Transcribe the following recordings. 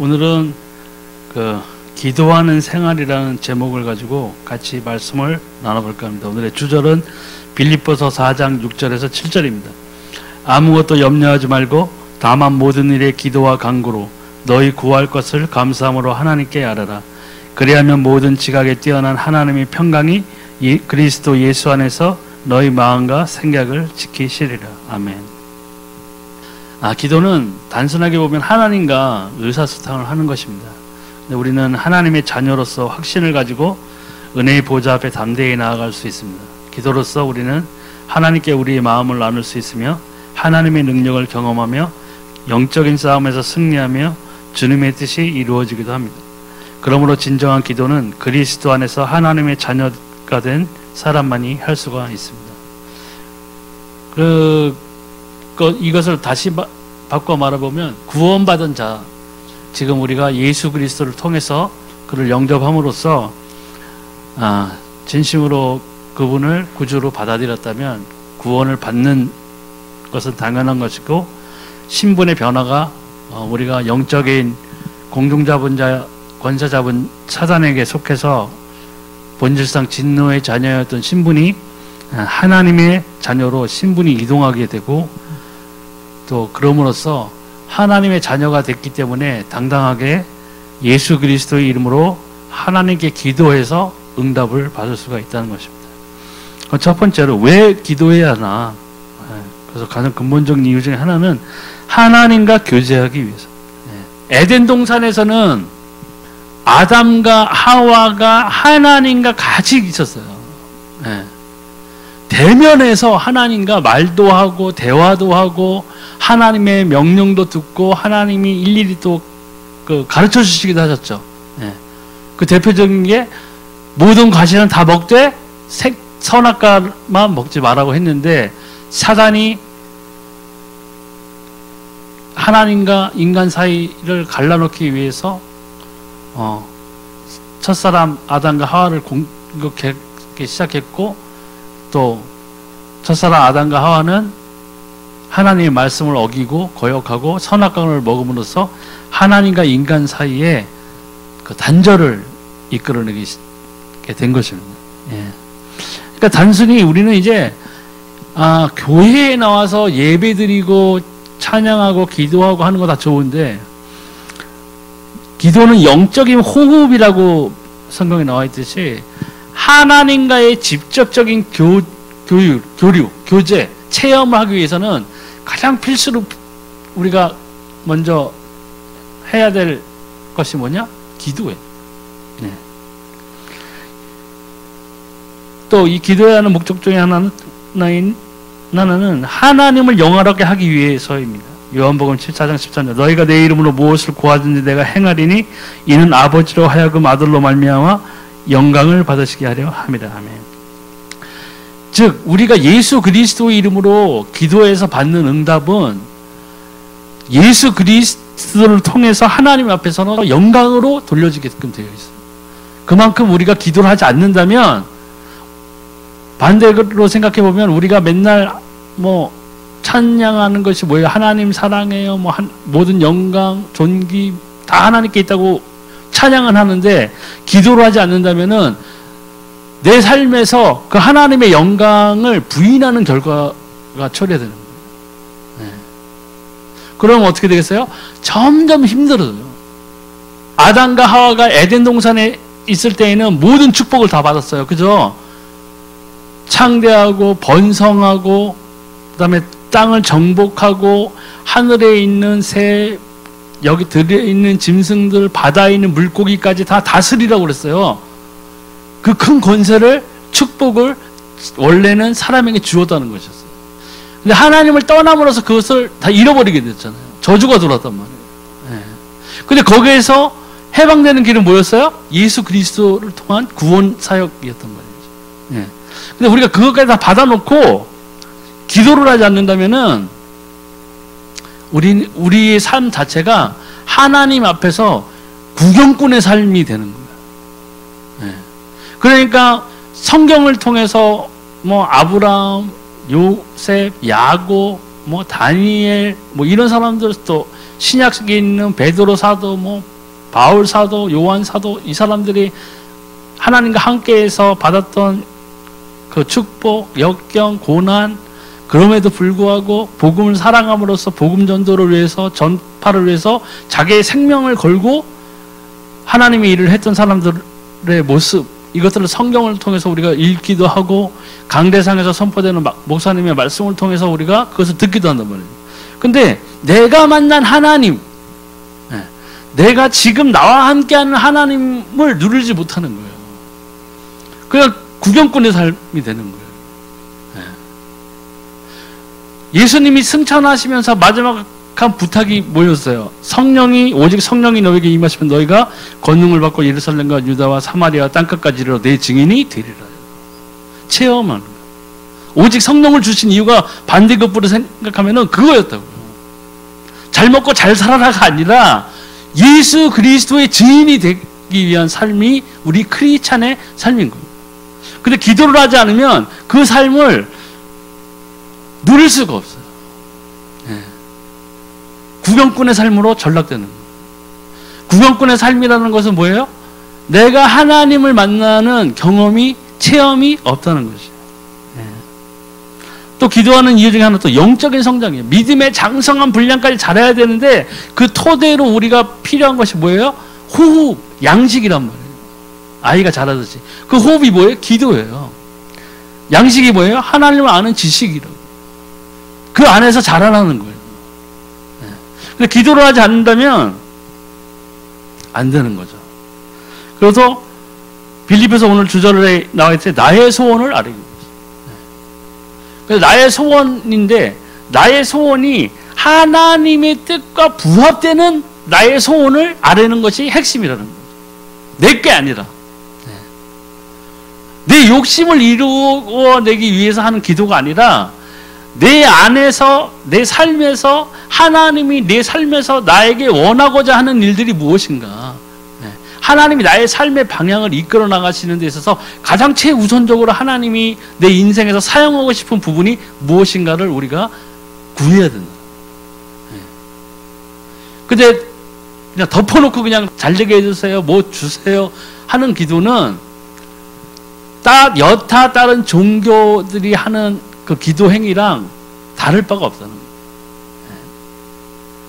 오늘은 기도하는 생활이라는 제목을 가지고 같이 말씀을 나눠볼까 합니다. 오늘의 주절은 빌립보서 4장 6절에서 7절입니다. 아무것도 염려하지 말고 다만 모든 일에 기도와 간구로 너희 구할 것을 감사함으로 하나님께 아뢰라. 그리하면 모든 지각에 뛰어난 하나님의 평강이 그리스도 예수 안에서 너희 마음과 생각을 지키시리라. 아멘. 기도는 단순하게 보면 하나님과 의사소통을 하는 것입니다. 근데 우리는 하나님의 자녀로서 확신을 가지고 은혜의 보좌 앞에 담대히 나아갈 수 있습니다. 기도로서 우리는 하나님께 우리의 마음을 나눌 수 있으며 하나님의 능력을 경험하며 영적인 싸움에서 승리하며 주님의 뜻이 이루어지기도 합니다. 그러므로 진정한 기도는 그리스도 안에서 하나님의 자녀가 된 사람만이 할 수가 있습니다. 이것을 다시 바꿔 말해보면 구원받은 자, 지금 우리가 예수 그리스도를 통해서 그를 영접함으로써 진심으로 그분을 구주로 받아들였다면 구원을 받는 것은 당연한 것이고, 신분의 변화가 우리가 영적인 공중자분자 권세 잡은 사단에게 속해서 본질상 진노의 자녀였던 신분이 하나님의 자녀로 신분이 이동하게 되고, 또 그럼으로써 하나님의 자녀가 됐기 때문에 당당하게 예수 그리스도의 이름으로 하나님께 기도해서 응답을 받을 수가 있다는 것입니다. 첫 번째로 왜 기도해야 하나? 그래서 가장 근본적인 이유 중에 하나는 하나님과 교제하기 위해서. 에덴 동산에서는 아담과 하와가 하나님과 같이 있었어요. 대면에서 하나님과 말도 하고 대화도 하고 하나님의 명령도 듣고 하나님이 일일이 또 가르쳐 주시기도 하셨죠. 그 대표적인 게 모든 과실은 다 먹되 선악과만 먹지 말라고 했는데, 사단이 하나님과 인간 사이를 갈라놓기 위해서 첫사람 아담과 하와를 공격하기 시작했고, 또 첫사람 아담과 하와는 하나님의 말씀을 어기고 거역하고 선악과를 먹음으로써 하나님과 인간 사이에 그 단절을 이끌어내게 된 것입니다. 그러니까 단순히 우리는 이제 교회에 나와서 예배드리고 찬양하고 기도하고 하는 거 다 좋은데, 기도는 영적인 호흡이라고 성경에 나와 있듯이 하나님과의 직접적인 교류, 교제, 체험을 하기 위해서는 가장 필수로 우리가 먼저 해야 될 것이 뭐냐? 기도예요. 또 이 기도해야 하는 목적 중에 하나는 하나님을 영화롭게 하기 위해서입니다. 요한복음 14장 14절 너희가 내 이름으로 무엇을 구하든지 내가 행하리니 이는 아버지로 하여금 아들로 말미암아 영광을 받으시게 하려 함이라. 아멘. 즉 우리가 예수 그리스도의 이름으로 기도해서 받는 응답은 예수 그리스도를 통해서 하나님 앞에서는 영광으로 돌려지게끔 되어 있어요. 그만큼 우리가 기도를 하지 않는다면, 반대로 생각해 보면 우리가 맨날 찬양하는 것이 뭐예요? 하나님 사랑해요. 모든 영광, 존귀 다 하나님께 있다고 찬양은 하는데 기도를 하지 않는다면은 내 삶에서 그 하나님의 영광을 부인하는 결과가 초래되는 거예요. 그럼 어떻게 되겠어요? 점점 힘들어져요. 아담과 하와가 에덴 동산에 있을 때에는 모든 축복을 다 받았어요. 그죠? 창대하고 번성하고 그다음에 땅을 정복하고 하늘에 있는 새, 여기 들어있는 짐승들, 바다에 있는 물고기까지 다 다스리라고 그랬어요. 그 큰 권세를, 축복을 원래는 사람에게 주었다는 것이었어요. 근데 하나님을 떠남으로써 그것을 다 잃어버리게 됐잖아요. 저주가 들어왔단 말이에요. 근데 거기에서 해방되는 길은 뭐였어요? 예수 그리스도를 통한 구원 사역이었단 말이죠. 근데 우리가 그것까지 다 받아놓고 기도를 하지 않는다면은 우리의 삶 자체가 하나님 앞에서 구경꾼의 삶이 되는 거예요. 그러니까 성경을 통해서 아브라함, 요셉, 야곱, 다니엘 이런 사람들, 또 신약에 있는 베드로 사도, 뭐 바울 사도, 요한 사도, 이 사람들이 하나님과 함께해서 받았던 그 축복, 역경, 고난, 그럼에도 불구하고 복음을 사랑함으로써 복음 전도를 위해서, 전파를 위해서 자기의 생명을 걸고 하나님의 일을 했던 사람들의 모습, 이것들을 성경을 통해서 우리가 읽기도 하고 강대상에서 선포되는 목사님의 말씀을 통해서 우리가 그것을 듣기도 한단 말이에요. 근데 내가 만난 하나님, 내가 지금 나와 함께하는 하나님을 누리지 못하는 거예요. 그냥 구경꾼의 삶이 되는 거예요. 예수님이 승천하시면서 마지막 한 부탁이 뭐였어요? 성령이, 오직 성령이 너에게 임하시면 너희가 권능을 받고 예루살렘과 유다와 사마리아 땅끝까지 이르러 내 증인이 되리라. 체험하는 거예요. 오직 성령을 주신 이유가 반대급부로 생각하면은 그거였다고요. 잘 먹고 잘 살아라가 아니라 예수 그리스도의 증인이 되기 위한 삶이 우리 크리스찬의 삶인 거예요. 근데 기도를 하지 않으면 그 삶을 누릴 수가 없어요. 구경꾼의 삶으로 전락되는 거예요. 구경꾼의 삶이라는 것은 뭐예요? 내가 하나님을 만나는 경험이, 체험이 없다는 것이에요. 또 기도하는 이유 중에 하나 또 영적인 성장이에요. 믿음의 장성한 분량까지 자라야 되는데 그 토대로 우리가 필요한 것이 뭐예요? 호흡, 양식이란 말이에요. 아이가 자라듯이. 그 호흡이 뭐예요? 기도예요. 양식이 뭐예요? 하나님을 아는 지식이라고. 그 안에서 자라나는 거예요. 근데 기도를 하지 않는다면 안 되는 거죠. 그래서 빌립보서 오늘 주절에 나와 있을 때 나의 소원을 아뢰기 위해서. 그래서 나의 소원인데 나의 소원이 하나님의 뜻과 부합되는 나의 소원을 아뢰는 것이 핵심이라는 거죠. 내 게 아니라 내 욕심을 이루어내기 위해서 하는 기도가 아니라 내 안에서, 내 삶에서 하나님이 내 삶에서 나에게 원하고자 하는 일들이 무엇인가, 하나님이 나의 삶의 방향을 이끌어 나가시는 데 있어서 가장 최우선적으로 하나님이 내 인생에서 사용하고 싶은 부분이 무엇인가를 우리가 구해야 된다. 근데 그냥 덮어놓고 그냥 잘되게 해주세요, 뭐 주세요 하는 기도는 여타 다른 종교들이 하는 그 기도 행위랑 다를 바가 없다는 거예요.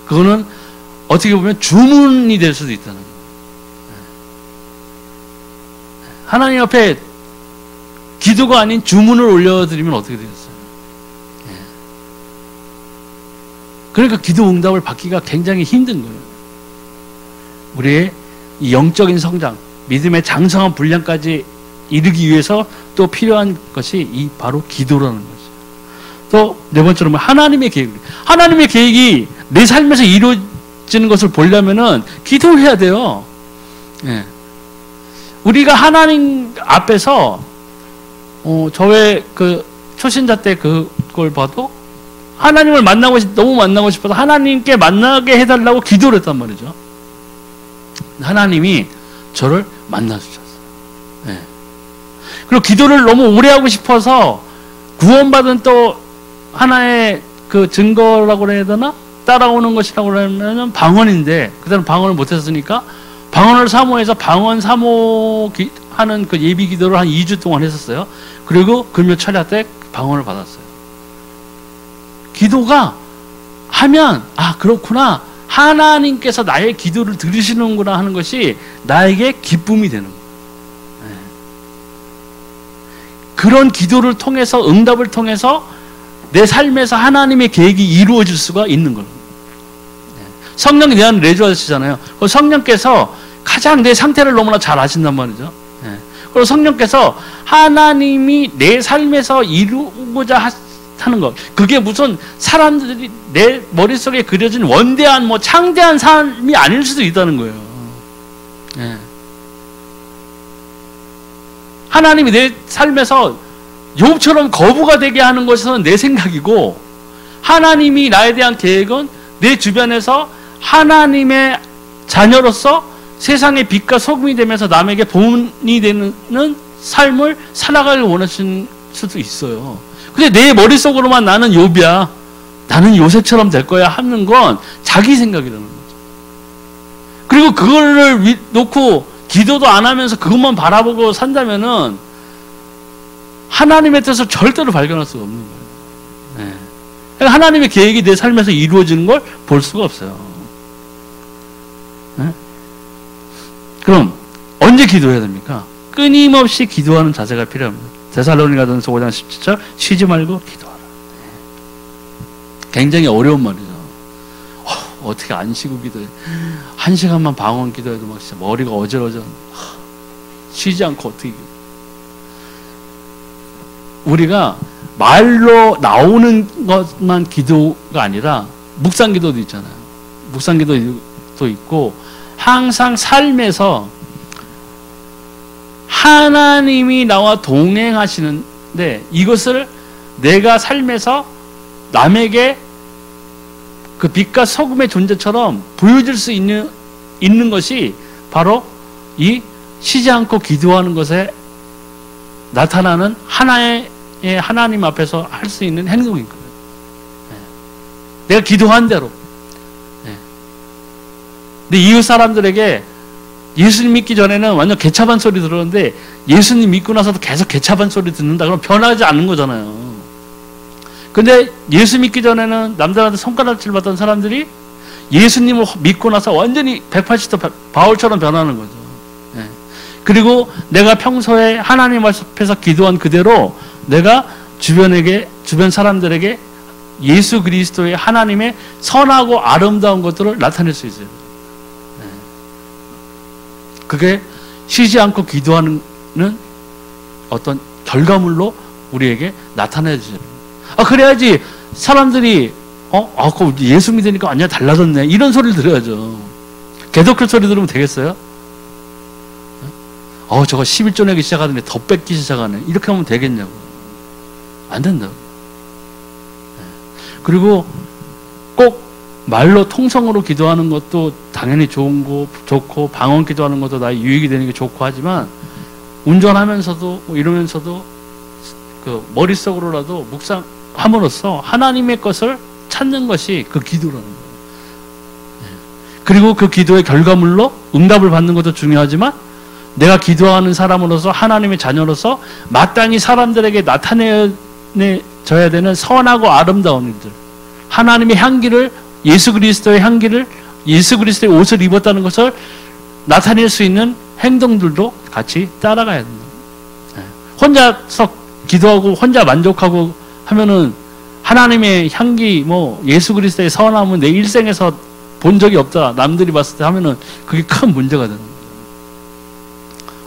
그거는 어떻게 보면 주문이 될 수도 있다는 거예요. 하나님 앞에 기도가 아닌 주문을 올려드리면 어떻게 되겠어요? 그러니까 기도 응답을 받기가 굉장히 힘든 거예요. 우리의 이 영적인 성장, 믿음의 장성한 분량까지 이르기 위해서 또 필요한 것이 이 바로 기도라는 거죠. 또 네 번째로 하나님의 계획. 하나님의 계획이 내 삶에서 이루어지는 것을 보려면은 기도해야 돼요. 우리가 하나님 앞에서 저의 그 초신자 때 그걸 봐도 하나님을 너무 만나고 싶어서 하나님께 만나게 해달라고 기도를 했단 말이죠. 하나님이 저를 만나주셨어요. 그리고 기도를 너무 오래 하고 싶어서 구원받은 또 하나의 그 증거라고 해야 되나? 따라오는 것이라고 하면 방언인데, 그때는 방언을 못했으니까 방언을 사모해서 방언 사모하는 그 예비 기도를 한 2주 동안 했었어요. 그리고 금요 철야 때 방언을 받았어요. 기도가 하면 그렇구나, 하나님께서 나의 기도를 들으시는구나 하는 것이 나에게 기쁨이 되는 거예요. 그런 기도를 통해서, 응답을 통해서 내 삶에서 하나님의 계획이 이루어질 수가 있는 거예요. 성령이 내 안에 내주하시잖아요. 성령께서 가장 내 상태를 너무나 잘 아신단 말이죠. 그리고 성령께서 하나님이 내 삶에서 이루고자 하는 것, 그게 무슨 사람들이 내 머릿속에 그려진 원대한 창대한 삶이 아닐 수도 있다는 거예요. 하나님이 내 삶에서 욥처럼 거부가 되게 하는 것은 내 생각이고, 하나님이 나에 대한 계획은 내 주변에서 하나님의 자녀로서 세상의 빛과 소금이 되면서 남에게 본이 되는 삶을 살아가길 원하시는 수도 있어요. 근데 내 머릿속으로만 나는 욥이야, 나는 요셉처럼 될 거야 하는 건 자기 생각이라는 거죠. 그리고 그거를 놓고 기도도 안 하면서 그것만 바라보고 산다면은 하나님의 뜻을 절대로 발견할 수가 없는 거예요. 네. 그러니까 하나님의 계획이 내 삶에서 이루어지는 걸 볼 수가 없어요. 네? 그럼 언제 기도해야 됩니까? 끊임없이 기도하는 자세가 필요합니다. 데살로니가전서 5장 17절 쉬지 말고 기도하라. 굉장히 어려운 말이죠. 어떻게 안 쉬고 기도해? 1시간만 방언 기도해도 막 진짜 머리가 어질어져. 쉬지 않고 어떻게 기도해? 우리가 말로 나오는 것만 기도가 아니라 묵상 기도도 있잖아요. 묵상 기도도 있고 항상 삶에서 하나님이 나와 동행하시는데 이것을 내가 삶에서 남에게 그 빛과 소금의 존재처럼 보여줄 수 있는 것이 바로 이 쉬지 않고 기도하는 것에 나타나는 하나의 하나님 앞에서 할 수 있는 행동인 거예요. 내가 기도한 대로. 근데 이웃 사람들에게 예수님 믿기 전에는 완전 개차반 소리 들었는데 예수님 믿고 나서도 계속 개차반 소리 듣는다 그러면 변하지 않는 거잖아요. 근데 예수 믿기 전에는 남들한테 손가락질 받던 사람들이 예수님을 믿고 나서 완전히 180도 바울처럼 변하는 거죠. 그리고 내가 평소에 하나님 앞에서 기도한 그대로 내가 주변 사람들에게 예수 그리스도의 하나님의 선하고 아름다운 것들을 나타낼 수 있어요. 그게 쉬지 않고 기도하는 어떤 결과물로 우리에게 나타내 주세요. 그래야지 사람들이 그 예수 믿으니까 완전 달라졌네 이런 소리를 들어야죠. 개독교 소리 들으면 되겠어요? 저거 11조 내기 시작하더니 더 뺏기 시작하네 이렇게 하면 되겠냐고. 안 된다고. 그리고 꼭 말로 통성으로 기도하는 것도 당연히 좋고 방언 기도하는 것도 나의 유익이 되는 게 좋고 하지만 운전하면서도 이러면서도 그 머릿속으로라도 묵상함으로써 하나님의 것을 찾는 것이 그 기도라는 거예요. 그리고 그 기도의 결과물로 응답을 받는 것도 중요하지만 내가 기도하는 사람으로서 하나님의 자녀로서 마땅히 사람들에게 나타내줘야 되는 선하고 아름다운 일들, 하나님의 향기를, 예수 그리스도의 향기를, 예수 그리스도의 옷을 입었다는 것을 나타낼 수 있는 행동들도 같이 따라가야 된다. 혼자서 기도하고 혼자 만족하고 하면은 하나님의 향기, 예수 그리스도의 선함은 내 일생에서 본 적이 없다. 남들이 봤을 때 하면은 그게 큰 문제가 되는 거예요.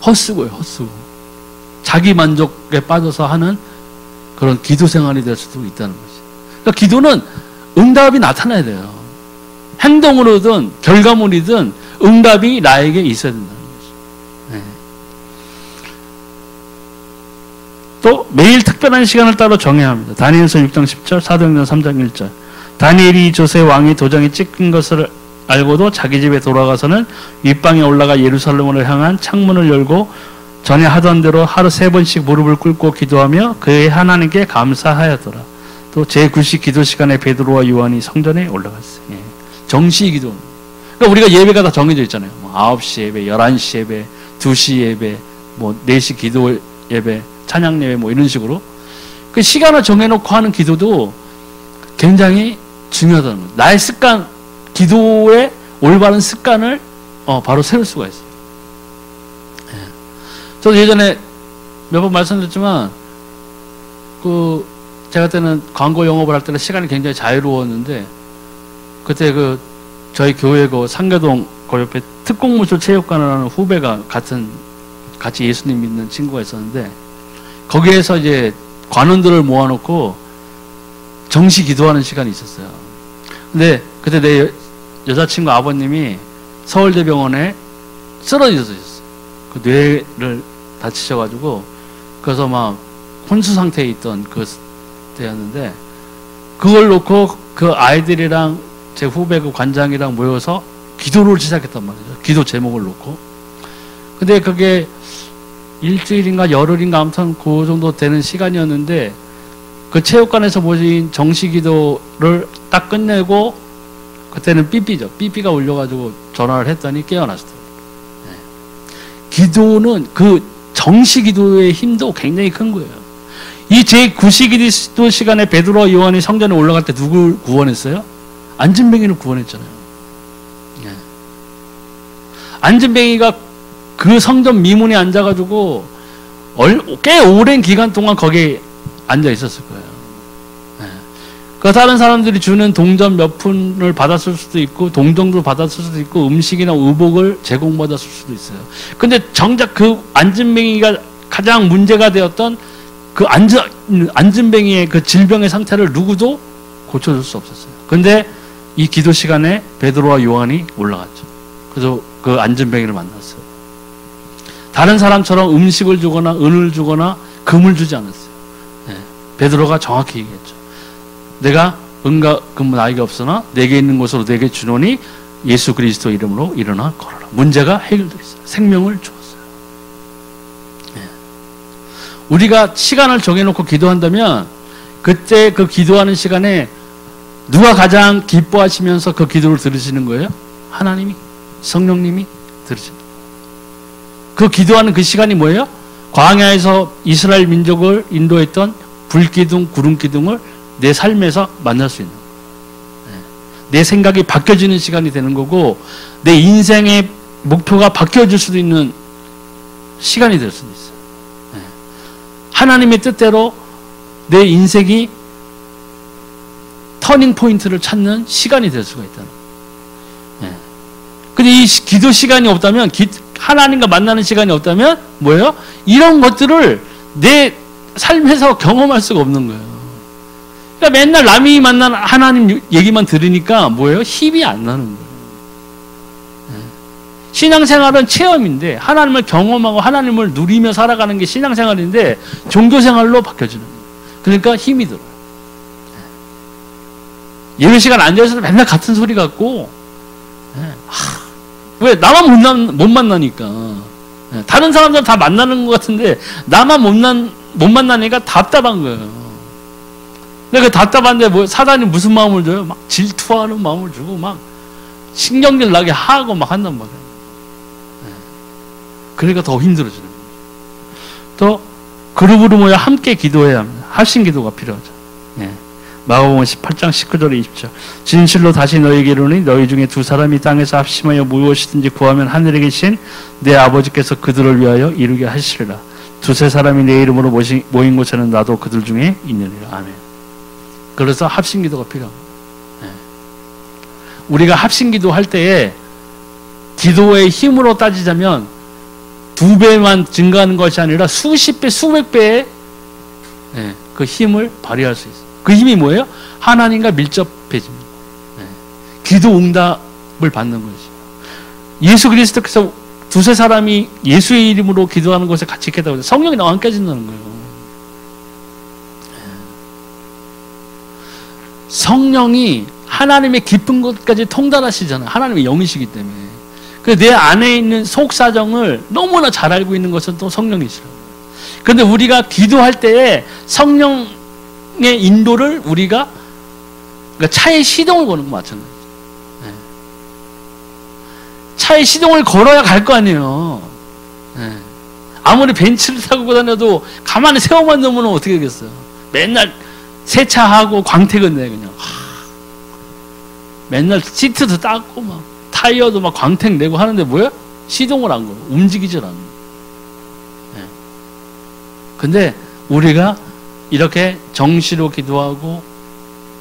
헛수고예요, 헛수고. 자기 만족에 빠져서 하는 그런 기도 생활이 될 수도 있다는 거지. 그러니까 기도는 응답이 나타나야 돼요. 행동으로든 결과물이든 응답이 나에게 있어야 된다는 거죠. 또 매일 특별한 시간을 따로 정해야 합니다. 다니엘서 6장 10절, 사도행전 3장 1절. 다니엘이 조세 왕이 도장에 찍힌 것을 알고도 자기 집에 돌아가서는 윗방에 올라가 예루살렘으로 향한 창문을 열고 전에 하던 대로 하루 3번씩 무릎을 꿇고 기도하며 그의 하나님께 감사하였더라. 또 제9시 기도 시간에 베드로와 요한이 성전에 올라갔어요. 정시 기도. 그러니까 우리가 예배가 다 정해져 있잖아요. 9시 예배, 11시 예배, 2시 예배, 4시 기도 예배, 찬양 예배 이런 식으로 그 시간을 정해놓고 하는 기도도 굉장히 중요하다는 거예요. 나의 습관, 기도의 올바른 습관을 바로 세울 수가 있어요. 저도 예전에 몇 번 말씀드렸지만 제가 그때는 광고 영업을 할 때는 시간이 굉장히 자유로웠는데 그때 저희 교회 상계동 옆에 특공무술 체육관을 하는 후배가 같이 예수님 믿는 친구가 있었는데 거기에서 이제 관원들을 모아놓고 정시 기도하는 시간이 있었어요. 근데 그때 내 여자친구 아버님이 서울대병원에 쓰러지셨어요. 그 뇌를 다치셔가지고 그래서 막 혼수 상태에 있던 때였는데 그걸 놓고 그 아이들이랑 제 후배 관장이랑 모여서 기도를 시작했단 말이죠. 기도 제목을 놓고. 근데 그게 일주일인가 열흘인가 아무튼 그 정도 되는 시간이었는데 그 체육관에서 보신 정시기도를 딱 끝내고 그때는 삐삐죠. 삐삐가 울려가지고 전화를 했더니 깨어났어요. 네. 기도는 그 정시기도의 힘도 굉장히 큰 거예요. 이 제9시기도 시간에 베드로와 요한이 성전에 올라갈 때 누굴 구원했어요? 안진뱅이를 구원했잖아요. 네. 안진뱅이가 그 성전 미문에 앉아가지고 꽤 오랜 기간 동안 거기에 앉아 있었을 거예요. 네. 그 다른 사람들이 주는 동전 몇 푼을 받았을 수도 있고 동정도 받았을 수도 있고 음식이나 의복을 제공받았을 수도 있어요. 근데 정작 그 안진뱅이가 가장 문제가 되었던 그 안진뱅이의 그 질병의 상태를 누구도 고쳐줄 수 없었어요. 근데 이 기도 시간에 베드로와 요한이 올라갔죠. 그래서 그 안진뱅이를 만났어요. 다른 사람처럼 음식을 주거나 은을 주거나 금을 주지 않았어요. 네. 베드로가 정확히 얘기했죠. 내가 은과 금은 나에게 없으나 내게 있는 것으로 내게 주노니 예수 그리스도 이름으로 일어나 걸어라. 문제가 해결됐어요. 생명을 주었어요. 네. 우리가 시간을 정해놓고 기도한다면 그때 그 기도하는 시간에 누가 가장 기뻐하시면서 그 기도를 들으시는 거예요? 하나님이, 성령님이 들으십니다. 그 기도하는 그 시간이 뭐예요? 광야에서 이스라엘 민족을 인도했던 불기둥, 구름기둥을 내 삶에서 만날 수 있는 거예요. 내 생각이 바뀌어지는 시간이 되는 거고 내 인생의 목표가 바뀌어질 수도 있는 시간이 될 수도 있어요. 하나님의 뜻대로 내 인생이 터닝 포인트를 찾는 시간이 될 수가 있다는 거예요. 근데 이 기도 시간이 없다면 하나님과 만나는 시간이 없다면 뭐예요? 이런 것들을 내 삶에서 경험할 수가 없는 거예요. 그러니까 맨날 남이 만난 하나님 얘기만 들으니까 뭐예요? 힘이 안 나는 거예요. 신앙생활은 체험인데 하나님을 경험하고 하나님을 누리며 살아가는 게 신앙생활인데 종교생활로 바뀌어지는 거예요. 그러니까 힘이 들어요. 예배 시간 앉아있어도 맨날 같은 소리 같고 왜? 나만 못 만나니까. 다른 사람들은 다 만나는 것 같은데 나만 못 만나니까 답답한 거예요. 근데 그 답답한데 뭐 사단이 무슨 마음을 줘요? 막 질투하는 마음을 주고 막 신경질 나게 하고 막 한단 말이에요. 그러니까 더 힘들어지는 거예요. 또 그룹으로 모여 함께 기도해야 합니다. 합심 기도가 필요하죠. 마가복음 18장 19절에 20절. 진실로 다시 너희에게 이르노니 너희 중에 두 사람이 땅에서 합심하여 무엇이든지 구하면 하늘에 계신 내 아버지께서 그들을 위하여 이루게 하시리라. 두세 사람이 내 이름으로 모인 곳에는 나도 그들 중에 있느니라. 아멘. 그래서 합심 기도가 필요합니다. 우리가 합심 기도할 때에 기도의 힘으로 따지자면 2배만 증가하는 것이 아니라 수십 배, 수백 배의 그 힘을 발휘할 수 있어요. 그 힘이 뭐예요? 하나님과 밀접해집니다. 기도 응답을 받는 것이죠. 예수 그리스도께서 두세 사람이 예수의 이름으로 기도하는 것에 같이 있겠다고 해서 성령이 나와 함께 해준다는 거예요. 성령이 하나님의 깊은 곳까지 통달하시잖아요. 하나님의 영이시기 때문에. 그래서 내 안에 있는 속사정을 너무나 잘 알고 있는 것은 또 성령이시라고요. 그런데 우리가 기도할 때에 성령의 인도를 우리가 그러니까 차에 시동을 거는 거 마찬가지죠. 차에 시동을 걸어야 갈 거 아니에요. 아무리 벤츠를 타고 다녀도 가만히 세워만 놓으면 어떻게 되겠어요? 맨날 세차하고 광택은 내 그냥 맨날 시트도 닦고 막 타이어도 막 광택 내고 하는데 뭐야? 시동을 안 걸어. 움직이질 않는. 근데 우리가 이렇게 정시로 기도하고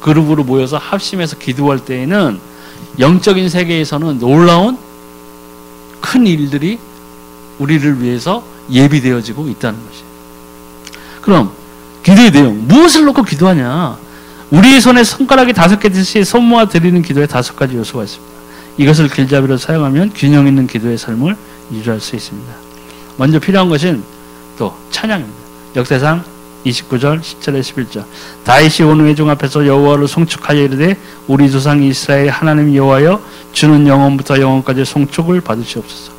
그룹으로 모여서 합심해서 기도할 때에는 영적인 세계에서는 놀라운 큰 일들이 우리를 위해서 예비되어지고 있다는 것이에요. 그럼 기도의 내용, 무엇을 놓고 기도하냐? 우리의 손에 손가락이 5개 듯이 손 모아 드리는 기도에 5가지 요소가 있습니다. 이것을 길잡이로 사용하면 균형 있는 기도의 삶을 유지할 수 있습니다. 먼저 필요한 것은 또 찬양입니다. 역대상 29절 10절에 11절. 다윗이 온 회중 앞에서 여호와를 송축하여 이르되 우리 조상 이스라엘 하나님 여호와여 주는 영원부터 영원까지 송축을 받으시옵소서.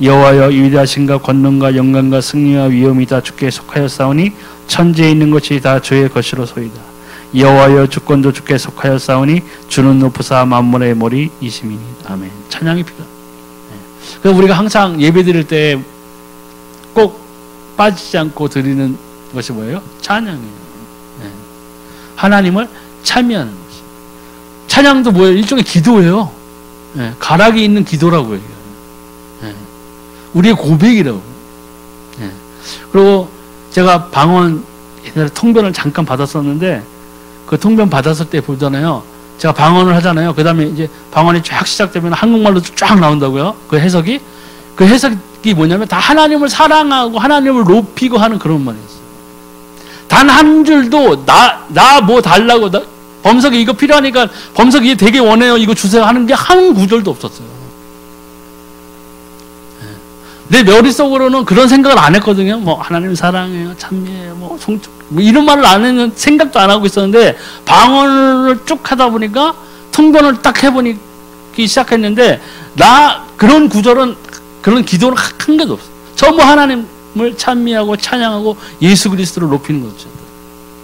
여호와여 위대하신가 권능과 영광과 승리와 위엄이 다 주께 속하였사오니 천지에 있는 것이 다 주의 것이로소이다. 여호와여 주권도 주께 속하였사오니 주는 높으사 만물의 머리이심이니. 아멘. 찬양이 필요합니다. 그래서 우리가 항상 예배 드릴 때 꼭 빠지지 않고 드리는 것이 뭐예요? 찬양이에요. 하나님을 찬미하는 것이. 찬양도 뭐예요? 일종의 기도예요. 가락이 있는 기도라고 얘기해요. 우리의 고백이라고. 그리고 제가 방언 옛날에 통변을 잠깐 받았었는데 그 통변 받았을 때 보잖아요. 제가 방언을 하잖아요. 그 다음에 이제 방언이 쫙 시작되면 한국말로 쫙 나온다고요. 그 해석이 뭐냐면 다 하나님을 사랑하고 하나님을 높이고 하는 그런 말이었어요. 단 한 줄도 나 뭐 달라고 범석이 이거 필요하니까 범석이 되게 원해요. 이거 주세요 하는 게 한 구절도 없었어요. 내 머릿속으로는 그런 생각을 안 했거든요. 뭐 하나님 사랑해요, 찬미해요, 뭐 성축 뭐 이런 말을 안 했는 생각도 안 하고 있었는데 방언을 쭉 하다 보니까 통변을 딱 해보기 시작했는데 나 그런 구절은 그런 기도는 한 개도 없어요. 전부 하나님을 찬미하고 찬양하고 예수 그리스도를 높이는 거죠.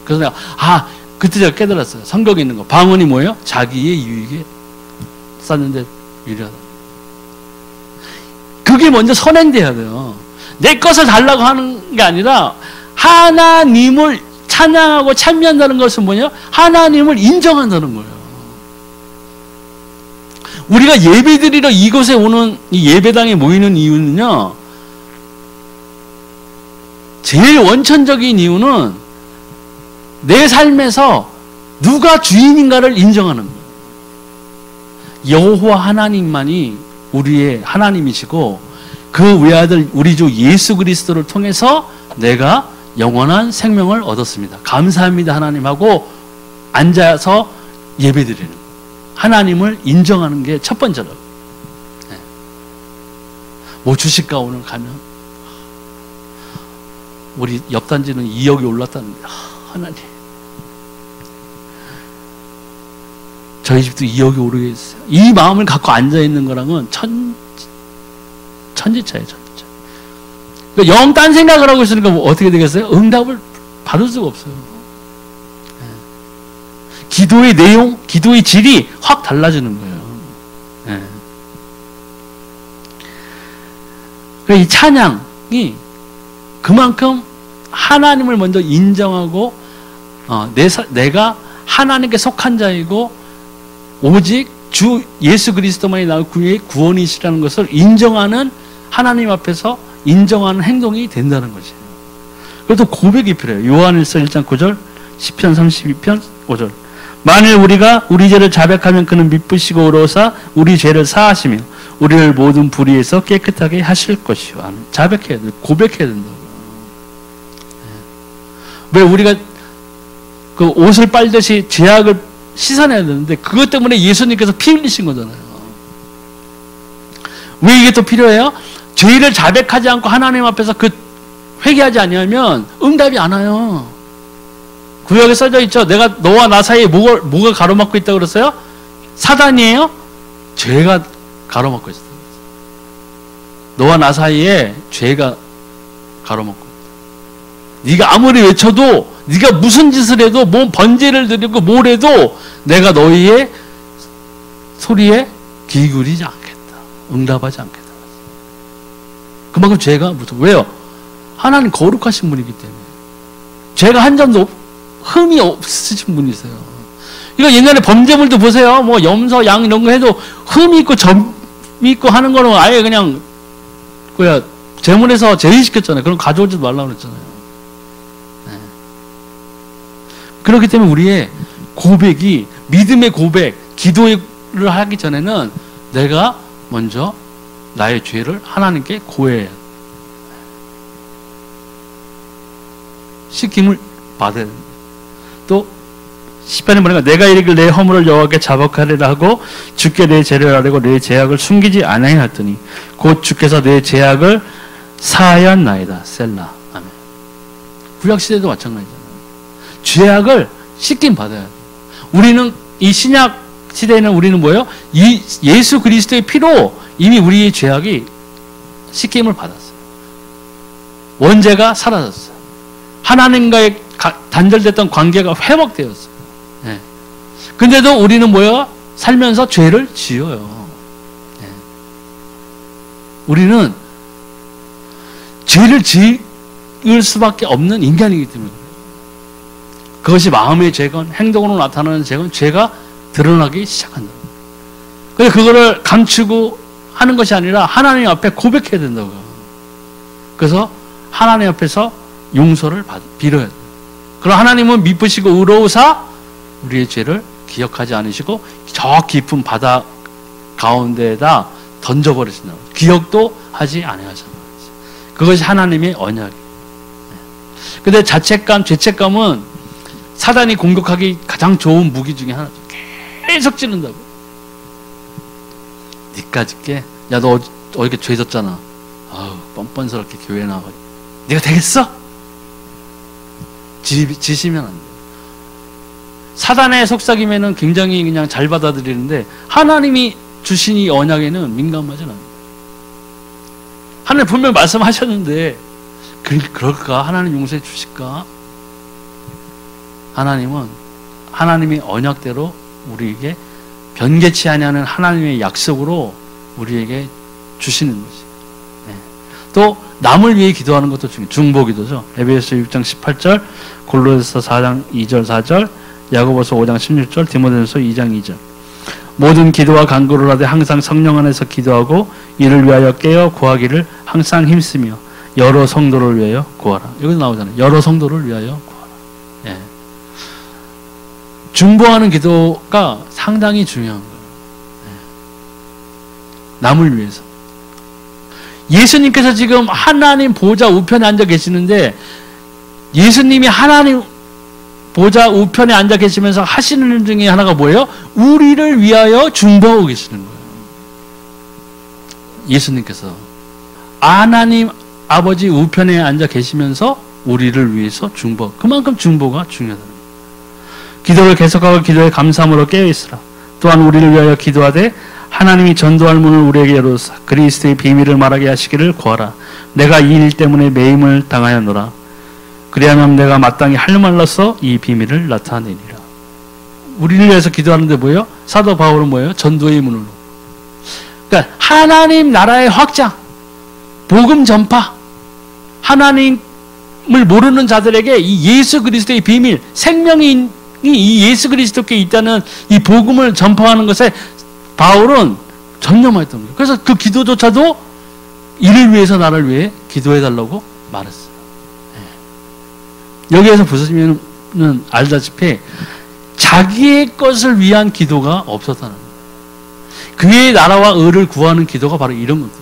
그래서 내가 그때 제가 깨달았어요. 성경에 있는 거 방언이 뭐예요? 자기의 유익에 썼는데 유리하다. 그게 먼저 선행돼야 돼요. 내 것을 달라고 하는 게 아니라 하나님을 찬양하고 찬미한다는 것은 뭐냐? 하나님을 인정한다는 거예요. 우리가 예배드리러 이곳에 오는 이 예배당에 모이는 이유는요, 제일 원천적인 이유는 내 삶에서 누가 주인인가를 인정하는 거예요. 여호와 하나님만이 우리의 하나님이시고 그 외아들 우리 주 예수 그리스도를 통해서 내가 영원한 생명을 얻었습니다. 감사합니다 하나님하고 앉아서 예배드리는 거예요. 하나님을 인정하는 게 첫 번째라고. 뭐 주실까 오늘 가면? 우리 옆 단지는 2억이 올랐다는데 하나님 저희 집도 2억이 오르겠어요. 이 마음을 갖고 앉아있는 거랑은 천지차예요. 천지차. 그러니까 영 딴 생각을 하고 있으니까 뭐 어떻게 되겠어요? 응답을 받을 수가 없어요. 기도의 내용, 기도의 질이 확 달라지는 거예요. 이 찬양이 그만큼 하나님을 먼저 인정하고 내가 하나님께 속한 자이고 오직 주 예수 그리스도만이 나의 구원이시라는 것을 인정하는 하나님 앞에서 인정하는 행동이 된다는 것이에요. 그래도 고백이 필요해요. 요한일서 1장 9절, 시편 32편 5절. 만일 우리가 우리 죄를 자백하면 그는 미쁘시고 의로우사 우리 죄를 사하시며 우리를 모든 불의에서 깨끗하게 하실 것이요. 자백해야 돼요. 고백해야 된다고요. 왜 우리가 그 옷을 빨듯이 죄악을 씻어내야 되는데 그것 때문에 예수님께서 피 흘리신 거잖아요. 왜 이게 또 필요해요? 죄를 자백하지 않고 하나님 앞에서 회개하지 아니하면 응답이 안 와요. 구약에 써져 있죠. 내가 너와 나 사이에 뭐가 가로막고 있다고 그랬어요? 사단이에요? 죄가 가로막고 있어요. 너와 나 사이에 죄가 가로막고 있다. 네가 아무리 외쳐도 네가 무슨 짓을 해도 뭐 번제를 드리고 뭘 해도 내가 너희의 소리에 귀 기울이지 않겠다. 응답하지 않겠다. 그만큼 죄가 무서워. 왜요? 하나님 거룩하신 분이기 때문에. 죄가 한 점도 흠이 없으신 분이세요. 이거 옛날에 범죄물도 보세요. 뭐 염소, 양 이런 거 해도 흠이 있고 점이 있고 하는 거는 아예 그냥 제물에서 제외시켰잖아요. 그럼 가져오지도 말라고 그랬잖아요. 그렇기 때문에 우리의 고백이 믿음의 고백, 기도를 하기 전에는 내가 먼저 나의 죄를 하나님께 고해야 돼. 씻김을 받아야 됩니다. 또 시편에 보니까 내가 이르길 내 허물을 여호와께 자복하리라 하고 주께 내 죄를 아뢰고 내 죄악을 숨기지 아니하였더니 곧 주께서 내 죄악을 사하였나이다. 셀라. 아멘. 구약시대도 마찬가지잖아요. 죄악을 씻김 받아야 돼요. 우리는 이 신약 시대에는 우리는 뭐예요? 이 예수 그리스도의 피로 이미 우리의 죄악이 씻김을 받았어요. 원죄가 사라졌어요. 하나님과의 단절됐던 관계가 회복되었어요. 예. 근데도 우리는 뭐야? 살면서 죄를 지어요. 예. 우리는 죄를 지을 수밖에 없는 인간이기 때문에 그것이 마음의 죄건 행동으로 나타나는 죄건 죄가 드러나기 시작한다. 그래서 그거를 감추고 하는 것이 아니라 하나님 앞에 고백해야 된다고요. 그래서 하나님 앞에서 용서를 빌어야 돼요. 그럼 하나님은 미쁘시고 의로우사 우리의 죄를 기억하지 않으시고 저 깊은 바다 가운데에다 던져버리신다고. 기억도 하지 아니하신다고. 그것이 하나님의 언약이에요. 근데 자책감, 죄책감은 사단이 공격하기 가장 좋은 무기 중에 하나죠. 계속 찌른다고. 니까짓 게, 야, 너 어저께 죄 졌잖아. 아우, 뻔뻔스럽게 교회 나와가지고. 네가 되겠어? 지시면 안 돼. 사단의 속삭임에는 굉장히 그냥 잘 받아들이는데, 하나님이 주신 이 언약에는 민감하지 않아요. 하나님 분명히 말씀하셨는데, 그럴까? 하나님 용서해 주실까? 하나님은 하나님의 언약대로 우리에게 변개치 아니하는 하나님의 약속으로 우리에게 주시는 것이에요. 네. 또 남을 위해 기도하는 것도 중요해요. 중보기도죠. 에베소 6장 18절, 골로새서 4장 2절 4절, 야고보서 5장 16절, 디모데전서 2장 2절. 모든 기도와 간구를 하되 항상 성령 안에서 기도하고 이를 위하여 깨어 구하기를 항상 힘쓰며 여러 성도를 위하여 구하라. 여기서 나오잖아요. 여러 성도를 위하여 구하라. 예. 중보하는 기도가 상당히 중요한 거예요. 예. 남을 위해서. 예수님께서 지금 하나님 보좌 우편에 앉아 계시는데 예수님이 하나님 보좌 우편에 앉아 계시면서 하시는 일 중에 하나가 뭐예요? 우리를 위하여 중보하고 계시는 거예요. 예수님께서 하나님 아버지 우편에 앉아 계시면서 우리를 위해서 중보. 그만큼 중보가 중요하다는 거예요. 기도를 계속하고 기도에 감사함으로 깨어있으라. 또한 우리를 위하여 기도하되 하나님이 전도할 문을 우리에게 열어서 그리스도의 비밀을 말하게 하시기를 구하라. 내가 이 일 때문에 매임을 당하였노라. 그리하면 내가 마땅히 할 말로써 이 비밀을 나타내리라. 우리를 위해서 기도하는데 뭐예요? 사도 바울은 뭐예요? 전도의 문으로. 그러니까 하나님 나라의 확장, 복음 전파, 하나님을 모르는 자들에게 이 예수 그리스도의 비밀, 생명이 이 예수 그리스도께 있다는 이 복음을 전파하는 것에 바울은 전념했던 거예요. 그래서 그 기도조차도 이를 위해서 나를 위해 기도해달라고 말했어요. 여기에서 보시면 알다시피 자기의 것을 위한 기도가 없었다는 거예요. 그의 나라와 의를 구하는 기도가 바로 이런 것들.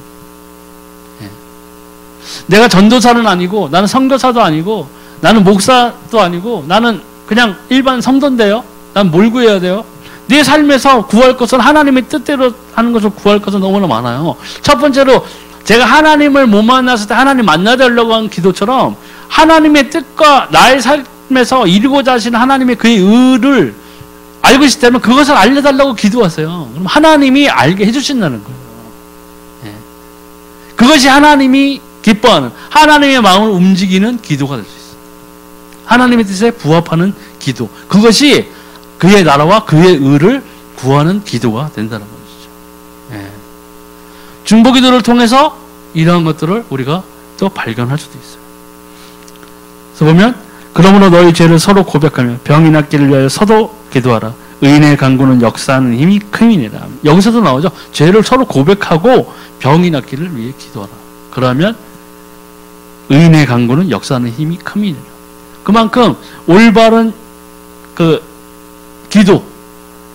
내가 전도사는 아니고 나는 선교사도 아니고 나는 목사도 아니고 나는 그냥 일반 성도인데요. 난 뭘 구해야 돼요? 내 삶에서 구할 것은 하나님의 뜻대로 하는 것을 구할 것은 너무나 많아요. 첫 번째로 제가 하나님을 못 만났을 때 하나님 만나달라고 하는 기도처럼 하나님의 뜻과 나의 삶에서 이루고자 하시는 하나님의 그의 의를 알고 싶다면 그것을 알려달라고 기도하세요. 그럼 하나님이 알게 해주신다는 거예요. 그것이 하나님이 기뻐하는 하나님의 마음을 움직이는 기도가 될 수 있어요. 하나님의 뜻에 부합하는 기도. 그것이 그의 나라와 그의 의를 구하는 기도가 된다는 것이죠. 중보기도를 통해서 이러한 것들을 우리가 또 발견할 수도 있어요. 그래서 보면 그러므로 너희 죄를 서로 고백하며 병이 낫기를 위하여 서로 기도하라. 의인의 간구는 역사하는 힘이 큼이니라. 여기서도 나오죠. 죄를 서로 고백하고 병이 낫기를 위해 기도하라. 그러면 의인의 간구는 역사하는 힘이 큼이니라. 그만큼 올바른 그 기도,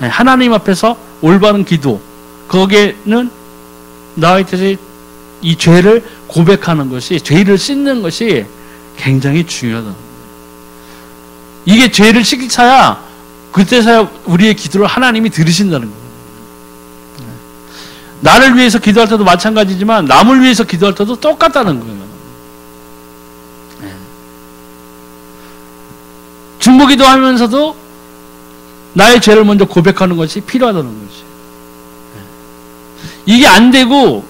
하나님 앞에서 올바른 기도, 거기에는 나의 뜻이 이 죄를 고백하는 것이, 죄를 씻는 것이 굉장히 중요하다. 이게 죄를 씻기차야 그때서야 우리의 기도를 하나님이 들으신다는 거예요. 나를 위해서 기도할 때도 마찬가지지만 남을 위해서 기도할 때도 똑같다는 거예요. 중보기도 하면서도 나의 죄를 먼저 고백하는 것이 필요하다는 거지. 이게 안 되고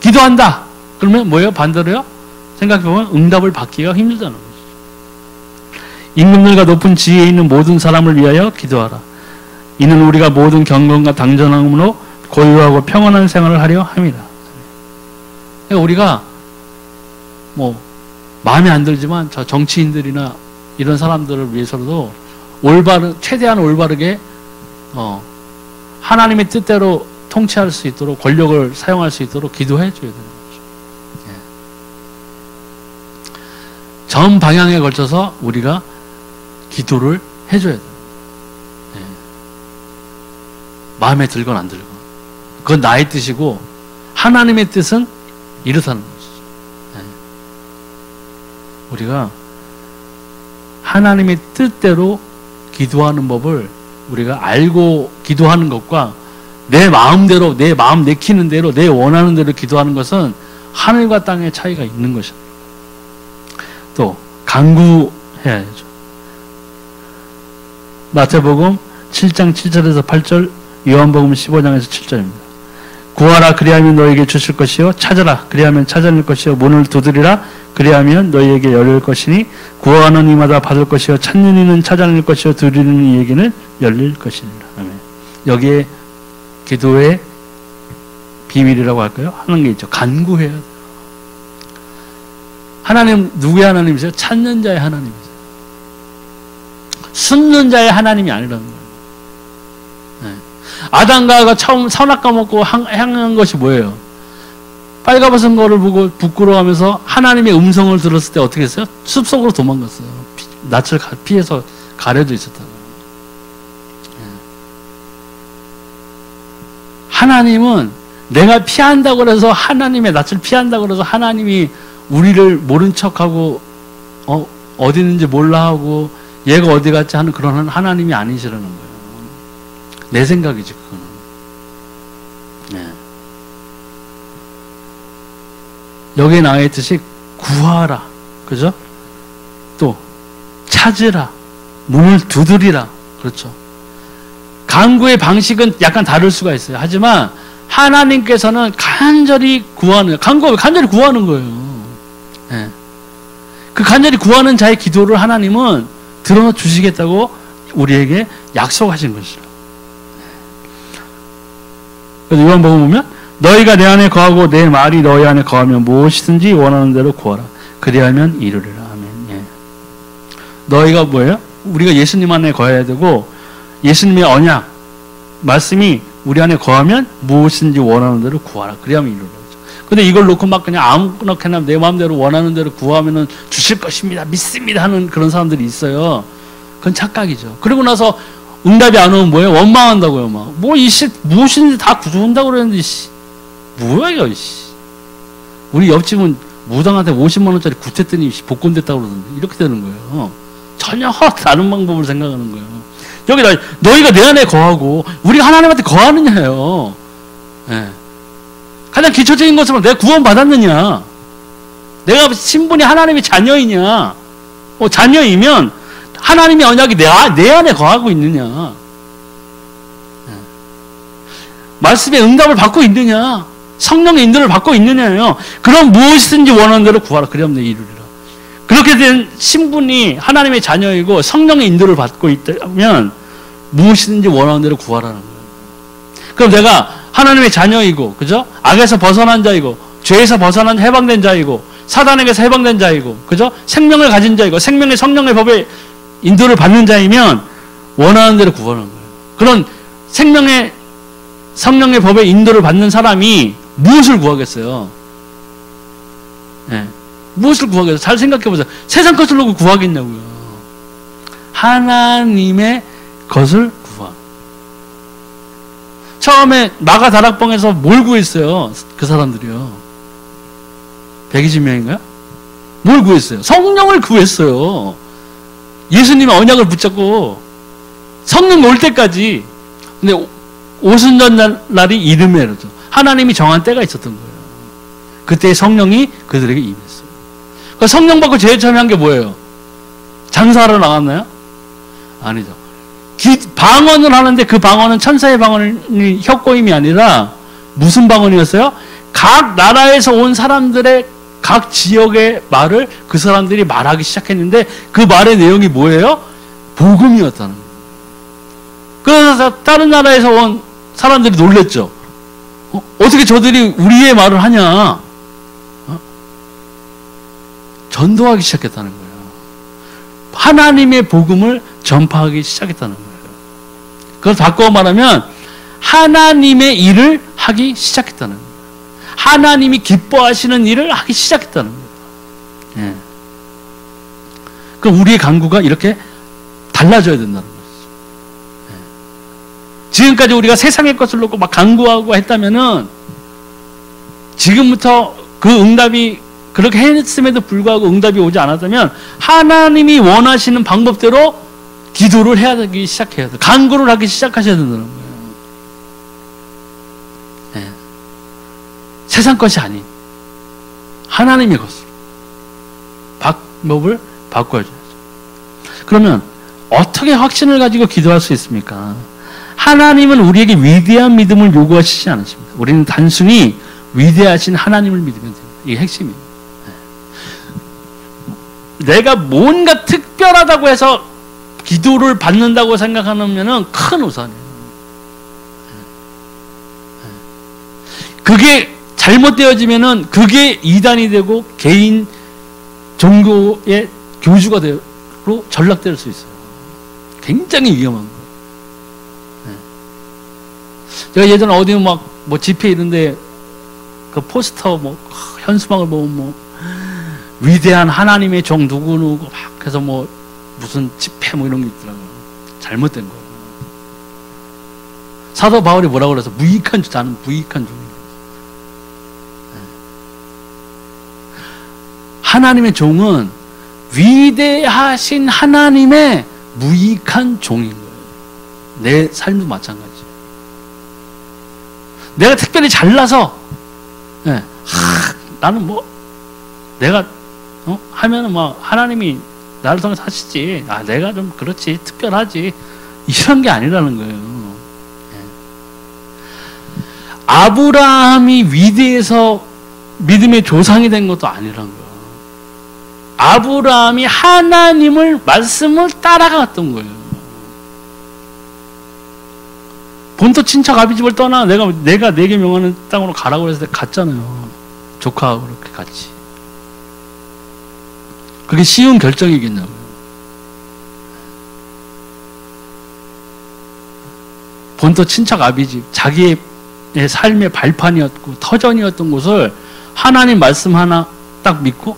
기도한다. 그러면 뭐예요? 반대로요? 생각해보면 응답을 받기가 힘들다는 거죠. 임금들과 높은 지위에 있는 모든 사람을 위하여 기도하라. 이는 우리가 모든 경건과 당전함으로 고유하고 평안한 생활을 하려 함이다. 그러니까 우리가 뭐 마음에 안 들지만 저 정치인들이나 이런 사람들을 위해서도 최대한 올바르게 하나님의 뜻대로 통치할 수 있도록 권력을 사용할 수 있도록 기도해 줘야 되는 거죠. 예. 전 방향에 걸쳐서 우리가 기도를 해줘야 돼요. 예. 마음에 들건 안 들건. 그건 나의 뜻이고 하나님의 뜻은 이렇다는 거죠. 예. 우리가 하나님의 뜻대로 기도하는 법을 우리가 알고 기도하는 것과 내 마음대로, 내 마음 내키는 대로, 내 원하는 대로 기도하는 것은 하늘과 땅의 차이가 있는 것입니다. 또 간구해야죠. 마태복음 7장 7절에서 8절, 요한복음 15장에서 7절입니다. 구하라 그리하면 너에게 주실 것이요 찾아라 그리하면 찾아낼 것이요 문을 두드리라 그리하면 너희에게 열릴 것이니 구하는 이마다 받을 것이요 찾는 이는 찾아낼 것이요 두드리는 이에게는 열릴 것이니라. 아멘. 여기에 기도의 비밀이라고 할까요? 하는 게 있죠. 간구해야 돼요. 하나님 누구의 하나님이세요? 찾는 자의 하나님이세요. 숨는 자의 하나님이 아니라는 거예요. 네. 아담과 하와가 처음 선악과 먹고 향한 것이 뭐예요? 빨가벗은 거를 보고 부끄러워하면서 하나님의 음성을 들었을 때 어떻게 했어요? 숲속으로 도망갔어요. 낯을 피해서 가려져 있었다고. 네. 하나님은 내가 피한다고 해서 하나님의 낯을 피한다고 해서 하나님이 우리를 모른 척하고 어디 있는지 몰라 하고 얘가 어디 갔지 하는 그런 하나님이 아니시라는 거예요. 내 생각이지 그거는. 네. 여기에 나와 있듯이 구하라, 그죠? 또 찾으라, 문을 두드리라, 그렇죠? 간구의 방식은 약간 다를 수가 있어요. 하지만 하나님께서는 간절히 구하는, 간절히 구하는 거예요. 네. 그 간절히 구하는 자의 기도를 하나님은 들어주시겠다고 우리에게 약속하신 것이라. 그래서 요한복음 보면 너희가 내 안에 거하고 내 말이 너희 안에 거하면 무엇이든지 원하는 대로 구하라. 그리하면 이루리라. 아멘. 예. 너희가 뭐예요? 우리가 예수님 안에 거해야 되고 예수님의 언약 말씀이 우리 안에 거하면 무엇이든지 원하는 대로 구하라. 그리하면 이루리라. 근데 이걸 놓고 막 그냥 아무렇게나 내 마음대로 원하는 대로 구하면은 주실 것입니다. 믿습니다 하는 그런 사람들이 있어요. 그건 착각이죠. 그리고 나서 응답이 안 오면 뭐예요? 원망한다고요. 막. 무엇이든지 다 구조한다고 그러는데, 뭐야, 이거, 우리 옆집은 무당한테 50만원짜리 구태더니 복권됐다고 그러던데. 이렇게 되는 거예요. 전혀 다른 방법을 생각하는 거예요. 여기다, 너희가 내 안에 거하고, 우리가 하나님한테 거하느냐예요. 네. 가장 기초적인 것으로 내가 구원받았느냐? 내가 신분이 하나님의 자녀이냐? 자녀이면 하나님의 언약이 내 안에 거하고 있느냐? 네. 말씀의 응답을 받고 있느냐? 성령의 인도를 받고 있느냐요? 그럼 무엇이든지 원하는 대로 구하라. 그리하면 내 이루리라. 그렇게 된 신분이 하나님의 자녀이고 성령의 인도를 받고 있다면 무엇이든지 원하는 대로 구하라는 거예요. 그럼 내가 하나님의 자녀이고, 그죠? 악에서 벗어난 자이고, 죄에서 벗어난 해방된 자이고, 사단에게서 해방된 자이고, 그죠? 생명을 가진 자이고, 생명의 성령의 법에 인도를 받는 자이면 원하는 대로 구하는 거예요. 그런 생명의 성령의 법에 인도를 받는 사람이 무엇을 구하겠어요? 네. 무엇을 구하겠어요? 잘 생각해 보세요. 세상 것을 놓고 구하겠냐고요. 하나님의 것을 구하. 처음에 마가 다락방에서 뭘 구했어요? 그 사람들이요. 120명인가요? 뭘 구했어요? 성령을 구했어요. 예수님의 언약을 붙잡고 성령 올 때까지. 근데 오순절 날이 이르메로죠. 하나님이 정한 때가 있었던 거예요. 그때 성령이 그들에게 임했어요. 그 성령 받고 제일 처음에 한 게 뭐예요? 장사하러 나갔나요? 아니죠. 방언을 하는데 그 방언은 천사의 방언이 혀꼬임이 아니라 무슨 방언이었어요? 각 나라에서 온 사람들의 각 지역의 말을 그 사람들이 말하기 시작했는데 그 말의 내용이 뭐예요? 복음이었다는 거예요. 그래서 다른 나라에서 온 사람들이 놀랬죠. 어떻게 저들이 우리의 말을 하냐? 전도하기 시작했다는 거예요. 하나님의 복음을 전파하기 시작했다는 거예요. 그걸 바꿔 말하면 하나님의 일을 하기 시작했다는 거예요. 하나님이 기뻐하시는 일을 하기 시작했다는 거예요. 예. 그럼 우리의 간구가 이렇게 달라져야 된다는 거죠. 예. 지금까지 우리가 세상의 것을 놓고 막 간구하고 했다면은 지금부터 그 응답이 그렇게 했음에도 불구하고 응답이 오지 않았다면 하나님이 원하시는 방법대로 기도를 해야 되기 시작해야 돼요. 간구를 하기 시작하셔야 된다는 거예요. 네. 세상 것이 아닌 하나님의 것으로 방법을 바꿔줘야죠. 그러면 어떻게 확신을 가지고 기도할 수 있습니까? 하나님은 우리에게 위대한 믿음을 요구하시지 않으십니다. 우리는 단순히 위대하신 하나님을 믿으면 됩니다. 이게 핵심이에요. 내가 뭔가 특별하다고 해서 기도를 받는다고 생각하면 큰 오산이에요. 그게 잘못되어지면은 그게 이단이 되고 개인 종교의 교주가 되로 전락될 수 있어요. 굉장히 위험한 거예요. 제가 예전에 어디 뭐 집회 이런데 그 포스터 뭐 현수막을 보면 뭐 위대한 하나님의 종 누구누구 막 해서 뭐 무슨 집회 뭐 이런 게 있더라고요. 잘못된 거예요. 사도 바울이 뭐라고 그래서 무익한 자는 무익한 종이라고. 하나님의 종은 위대하신 하나님의 무익한 종인 거예요. 내 삶도 마찬가지예요. 내가 특별히 잘나서 나는 뭐 내가 하면은 뭐 하나님이 나를 통해서 하시지. 내가 좀 그렇지 특별하지. 이런 게 아니라는 거예요. 아브라함이 위대해서 믿음의 조상이 된 것도 아니라는 거예요. 아브라함이 하나님을 말씀을 따라갔던 거예요. 본토 친척 아비집을 떠나 내가 내게 명하는 땅으로 가라고 했을 때 갔잖아요. 조카하고 그렇게 같이. 그게 쉬운 결정이겠냐고요. 본토 친척 아비집, 자기의 삶의 발판이었고 터전이었던 곳을 하나님 말씀 하나 딱 믿고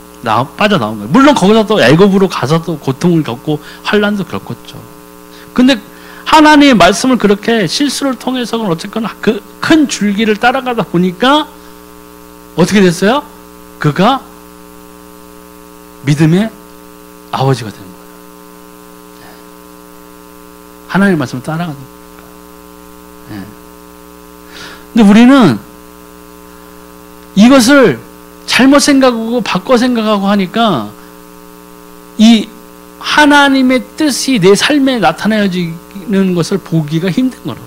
빠져나온 거예요. 물론 거기서 또 애굽으로 가서 또 고통을 겪고 환난도 겪었죠. 근데 하나님의 말씀을 그렇게 실수를 통해서는 어쨌거나 그 큰 줄기를 따라가다 보니까 어떻게 됐어요? 그가 믿음의 아버지가 된 거예요. 하나님의 말씀을 따라가다 보니까. 근데 우리는 이것을 잘못 생각하고 바꿔 생각하고 하니까 이 하나님의 뜻이 내 삶에 나타나지는 것을 보기가 힘든 거라고.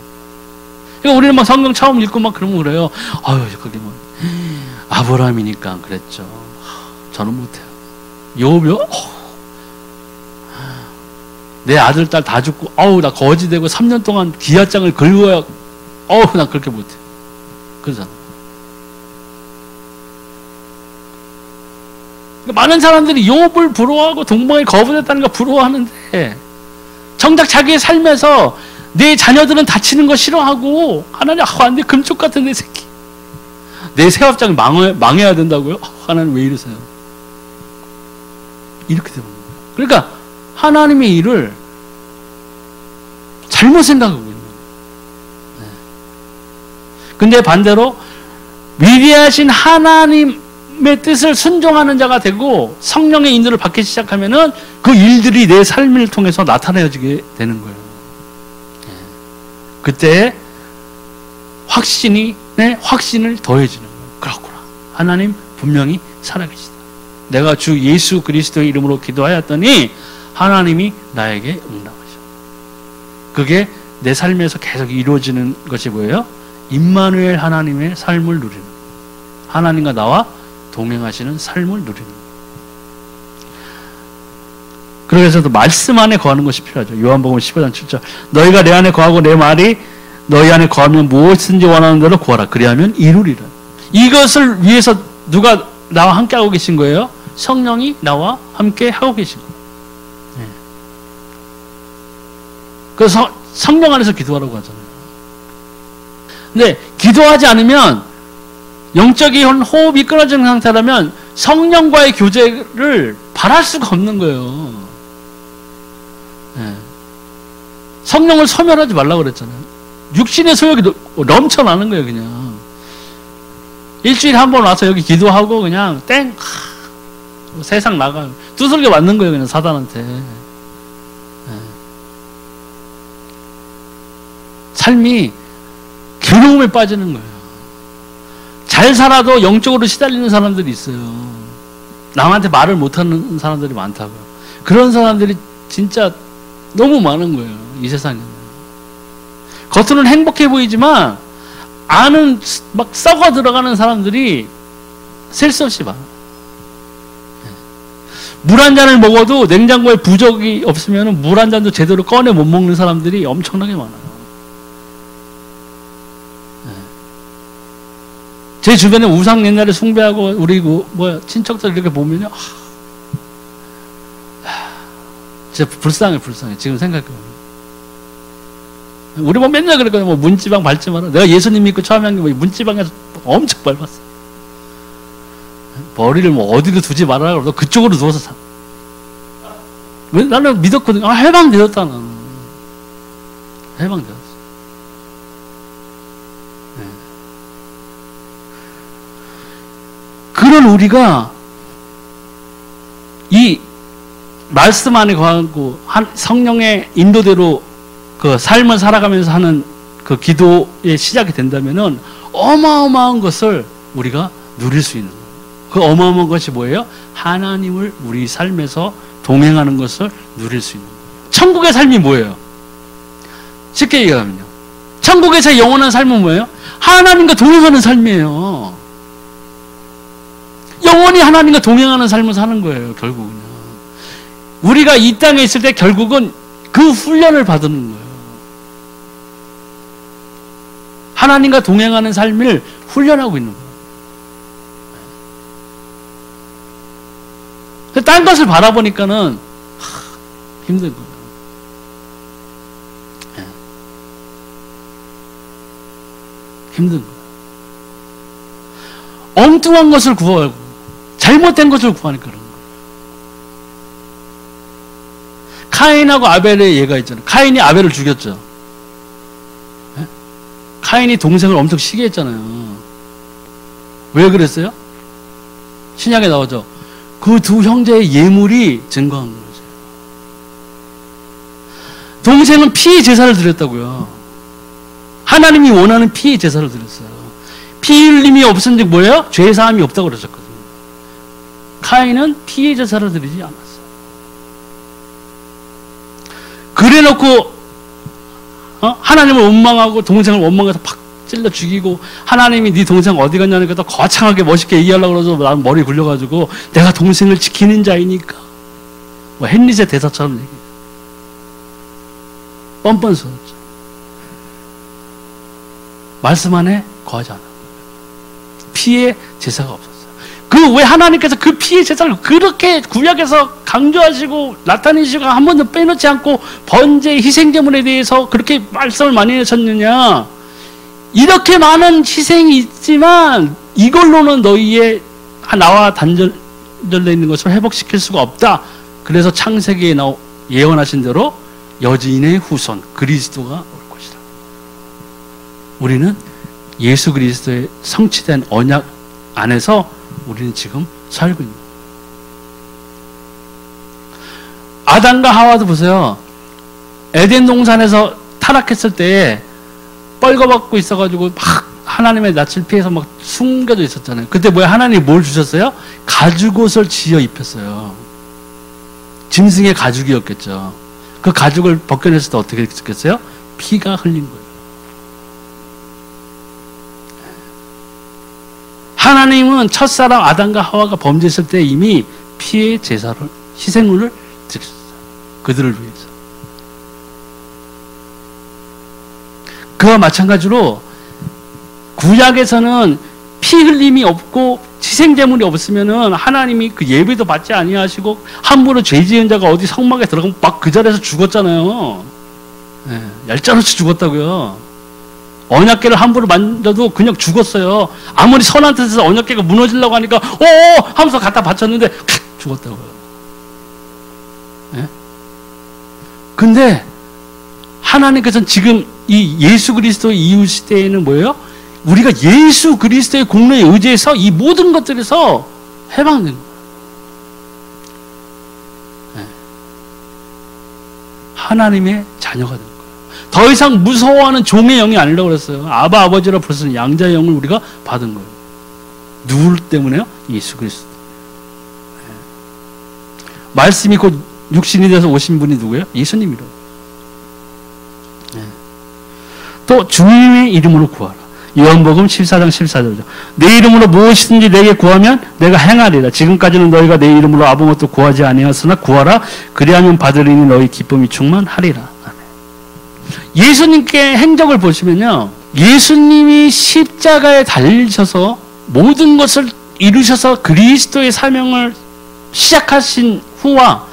그러니까 우리는 막 성경 처음 읽고 막 그러면 그래요. 아유, 그게 뭐 아브라함이니까 그랬죠. 저는 못해요. 욥이요? 내 아들, 딸 다 죽고, 나 거지되고 3년 동안 기아장을 긁어야, 나 그렇게 못해요. 그러잖아. 많은 사람들이 욥을 부러워하고 동방에 거부됐다는 거 부러워하는데 정작 자기의 삶에서 내 자녀들은 다치는 거 싫어하고 하나님 안 돼 금쪽 같은 내 새끼 내 새합장이 망해야 된다고요? 하나님 왜 이러세요? 이렇게 되는 거예요. 그러니까 하나님의 일을 잘못 생각하고 있는 거예요. 근데 반대로 위대하신 하나님의 뜻을 순종하는 자가 되고 성령의 인도를 받기 시작하면은 그 일들이 내 삶을 통해서 나타내지게 되는 거예요. 그때 확신을 더해지는 거예요. 그렇구나. 하나님 분명히 살아계시다. 내가 주 예수 그리스도의 이름으로 기도하였더니 하나님이 나에게 응답하셔. 그게 내 삶에서 계속 이루어지는 것이 뭐예요? 임마누엘 하나님의 삶을 누리는 거예요. 하나님과 나와 동행하시는 삶을 누리는 거예요. 그래서 말씀 안에 거하는 것이 필요하죠. 요한복음 15장 7절. 너희가 내 안에 거하고 내 말이 너희 안에 거하면 무엇이든지 원하는 대로 구하라. 그리하면 이루리라. 이것을 위해서 누가 나와 함께 하고 계신 거예요? 성령이 나와 함께 하고 계신 거예요. 네. 그래서 성령 안에서 기도하라고 하잖아요. 근데 기도하지 않으면 영적인 호흡이 끊어진 상태라면 성령과의 교제를 바랄 수가 없는 거예요. 네. 성령을 소멸하지 말라고 그랬잖아요. 육신의 소욕이 넘쳐나는 거예요, 그냥. 일주일에 한 번 와서 여기 기도하고 그냥 땡 세상 나가 두들겨 맞는 거예요, 그냥 사단한테. 네. 삶이 괴로움에 빠지는 거예요. 잘 살아도 영적으로 시달리는 사람들이 있어요. 남한테 말을 못하는 사람들이 많다고요. 그런 사람들이 진짜 너무 많은 거예요, 이 세상에는. 겉으로는 행복해 보이지만 안은 막 썩어 들어가는 사람들이 셀 수 없이 많아요. 물 한 잔을 먹어도 냉장고에 부적이 없으면 물 한 잔도 제대로 꺼내 못 먹는 사람들이 엄청나게 많아요. 제 주변에 우상 옛날에 숭배하고 우리 친척들 이렇게 보면요, 진짜 불쌍해. 지금 생각해보면. 우리 뭐 맨날 그랬거든요. 뭐 문지방 밟지 마라. 내가 예수님 믿고 처음에 한 게 뭐 문지방에서 엄청 밟았어. 머리를 뭐 어디로 두지 말아라 그러고 그쪽으로 누워서 사. 왜? 나는 믿었거든요. 해방되었다, 나는. 해방되었어. 네. 그런 우리가 이 말씀 안에 거하고 성령의 인도대로 그 삶을 살아가면서 하는 그 기도의 시작이 된다면은 어마어마한 것을 우리가 누릴 수 있는 거예요. 그 어마어마한 것이 뭐예요? 하나님을 우리 삶에서 동행하는 것을 누릴 수 있는 거예요. 천국의 삶이 뭐예요? 쉽게 얘기하면요, 천국에서 영원한 삶은 뭐예요? 하나님과 동행하는 삶이에요. 영원히 하나님과 동행하는 삶을 사는 거예요, 결국은요. 우리가 이 땅에 있을 때 결국은 그 훈련을 받는 거예요. 하나님과 동행하는 삶을 훈련하고 있는 거예요. 딴 것을 바라보니까는 힘든 거예요. 힘든 거예요. 엉뚱한 것을 구하고 잘못된 것을 구하니까 그런 거예요. 카인하고 아벨의 예가 있잖아요. 카인이 아벨을 죽였죠. 카인이 동생을 엄청 시기했잖아요. 왜 그랬어요? 신약에 나오죠. 그 두 형제의 예물이 증거한 거죠. 동생은 피의 제사를 드렸다고요. 하나님이 원하는 피의 제사를 드렸어요. 피 흘림이 없은 즉 뭐예요? 죄사함이 없다고 그러셨거든요. 카인은 피의 제사를 드리지 않았어요. 그래놓고 하나님을 원망하고 동생을 원망해서 팍 찔러 죽이고, 하나님이 네 동생 어디 갔냐니까 또 거창하게 멋있게 얘기하려고 그러서 난 머리 굴려가지고 내가 동생을 지키는 자이니까, 뭐 헨릿의 대사처럼 얘기해요. 뻔뻔 쏘였죠. 말씀 안에 거하지 않아요. 피의 제사가 없었어요. 그 왜 하나님께서 그 피의 제사를 그렇게 구약에서 강조하시고 나타내시고 한 번도 빼놓지 않고 번제 희생제물에 대해서 그렇게 말씀을 많이 하셨느냐? 이렇게 많은 희생이 있지만 이걸로는 너희의 나와 단절되어 있는 것을 회복시킬 수가 없다. 그래서 창세기에 예언하신 대로 여지인의 후손 그리스도가 올 것이다. 우리는 예수 그리스도의 성취된 언약 안에서 우리는 지금 살고 있는 거예요. 아담과 하와도 보세요. 에덴 동산에서 타락했을 때 뻘거벗고 있어가지고 막 하나님의 낯을 피해서 막 숨겨져 있었잖아요. 그때 뭐야? 하나님이 뭘 주셨어요? 가죽옷을 지어 입혔어요. 짐승의 가죽이었겠죠. 그 가죽을 벗겨냈을 때 어떻게 됐겠어요? 피가 흘린 거예요. 하나님은 첫사람 아담과 하와가 범죄했을 때 이미 피의 제사를, 희생물을 드렸어요. 그들을 위해서. 그와 마찬가지로 구약에서는 피 흘림이 없고 희생제물이 없으면은 하나님이 그 예배도 받지 아니하시고 함부로 죄 지은 자가 어디 성막에 들어가면 막 그 자리에서 죽었잖아요. 네, 얄짤없이 죽었다고요. 언약궤를 함부로 만져도 그냥 죽었어요. 아무리 선한 뜻에서 언약궤가 무너지려고 하니까 하면서 갖다 바쳤는데 죽었다고요. 네? 근데 하나님께서는 지금 이 예수 그리스도 이후 시대에는 뭐예요? 우리가 예수 그리스도의 공로에 의지해서 이 모든 것들에서 해방된 거예요. 네. 하나님의 자녀가 된 거예요. 더 이상 무서워하는 종의 영이 아니라고 그랬어요. 아바 아버지라 부르는 양자의 영을 우리가 받은 거예요. 누구 때문에요? 예수 그리스도. 네. 말씀이 곧 육신이 돼서 오신 분이 누구예요? 예수님이라고. 네. 또 주님의 이름으로 구하라. 요한복음 14장 14절이죠. 내 이름으로 무엇이든지 내게 구하면 내가 행하리라. 지금까지는 너희가 내 이름으로 아무것도 구하지 아니하였으나 구하라. 그리하면 받으리니 너희 기쁨이 충만하리라. 예수님께 행적을 보시면요. 예수님이 십자가에 달리셔서 모든 것을 이루셔서 그리스도의 사명을 시작하신 후와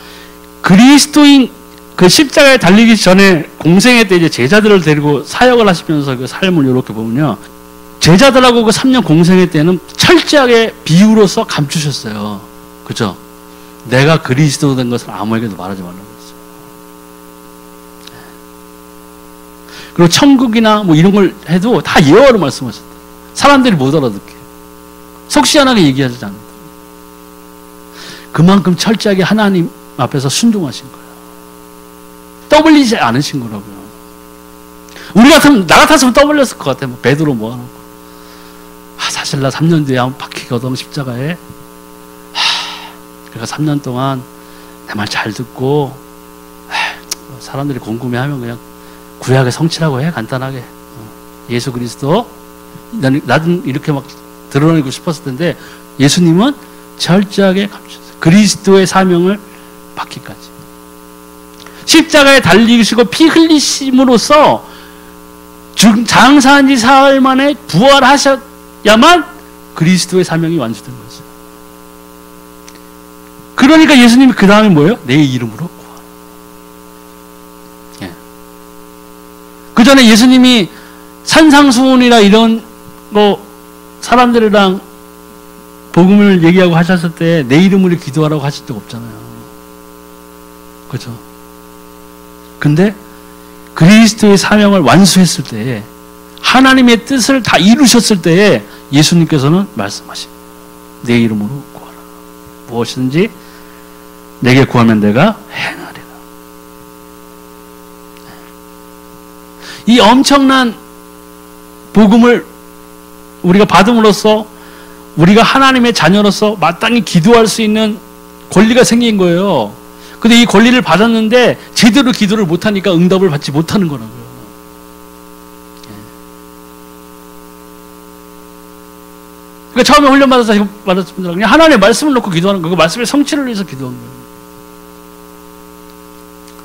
그리스도인 그 십자가에 달리기 전에 공생애 때 이제 제자들을 데리고 사역을 하시면서 그 삶을 이렇게 보면요. 제자들하고 그 3년 공생애 때는 철저하게 비유로서 감추셨어요. 그죠? 내가 그리스도 된 것을 아무에게도 말하지 말라고 했어요. 그리고 천국이나 뭐 이런 걸 해도 다 예화로 말씀하셨다. 사람들이 못 알아듣게. 속시원하게 얘기하지 않는다. 그만큼 철저하게 하나님 앞에서 순종하신 거예요. 떠벌리지 않으신 거라고요. 우리 같으면, 나 같았으면 떠벌렸을 것 같아요. 뭐 베드로 모아놓고. 사실 나 3년 뒤에 한번 박히거든, 십자가에. 그러니까 3년 동안 내 말 잘 듣고, 사람들이 궁금해하면 그냥 구약의 성취라고 해, 간단하게. 예수 그리스도. 나는 이렇게 막 드러내고 싶었을 텐데, 예수님은 철저하게 감추셨어요. 그리스도의 사명을 받기까지. 십자가에 달리시고 피 흘리심으로써 장사한 지 사흘 만에 부활하셨야만 그리스도의 사명이 완수된 거죠. 그러니까 예수님이 그 다음에 뭐예요? 내 이름으로 구하라. 예. 그 전에 예수님이 산상수훈이나 이런 거 사람들이랑 복음을 얘기하고 하셨을 때 내 이름으로 기도하라고 하실 적 없잖아요. 그렇죠? 근데 그리스도의 사명을 완수했을 때에 하나님의 뜻을 다 이루셨을 때에 예수님께서는 말씀하십니다. 내 이름으로 구하라. 무엇이든지 내게 구하면 내가 행하리라. 이 엄청난 복음을 우리가 받음으로써 우리가 하나님의 자녀로서 마땅히 기도할 수 있는 권리가 생긴 거예요. 근데 이 권리를 받았는데 제대로 기도를 못하니까 응답을 받지 못하는 거라고요. 그러니까 처음에 훈련받아서 받았을 분들은 그냥 하나님의 말씀을 놓고 기도하는 거예요. 그 말씀의 성취를 위해서 기도하는 거예요.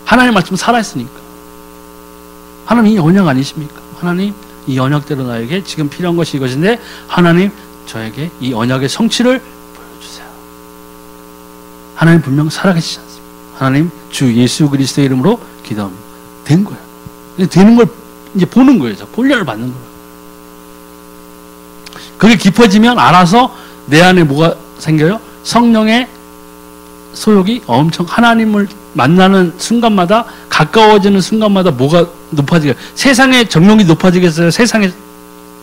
하나님의 말씀은 살아있으니까. 하나님 이 언약 아니십니까? 하나님 이 언약대로 나에게 지금 필요한 것이 이것인데 하나님 저에게 이 언약의 성취를 보여주세요. 하나님 분명 살아계시지 않습니까? 하나님 주 예수 그리스도의 이름으로 기도합니다. 된 거예요. 되는 걸 이제 보는 거예요. 훈련을 받는 거예요. 그게 깊어지면 알아서 내 안에 뭐가 생겨요? 성령의 소욕이 엄청 하나님을 만나는 순간마다 가까워지는 순간마다 뭐가 높아지게 세상의 정욕이 높아지겠어요? 세상의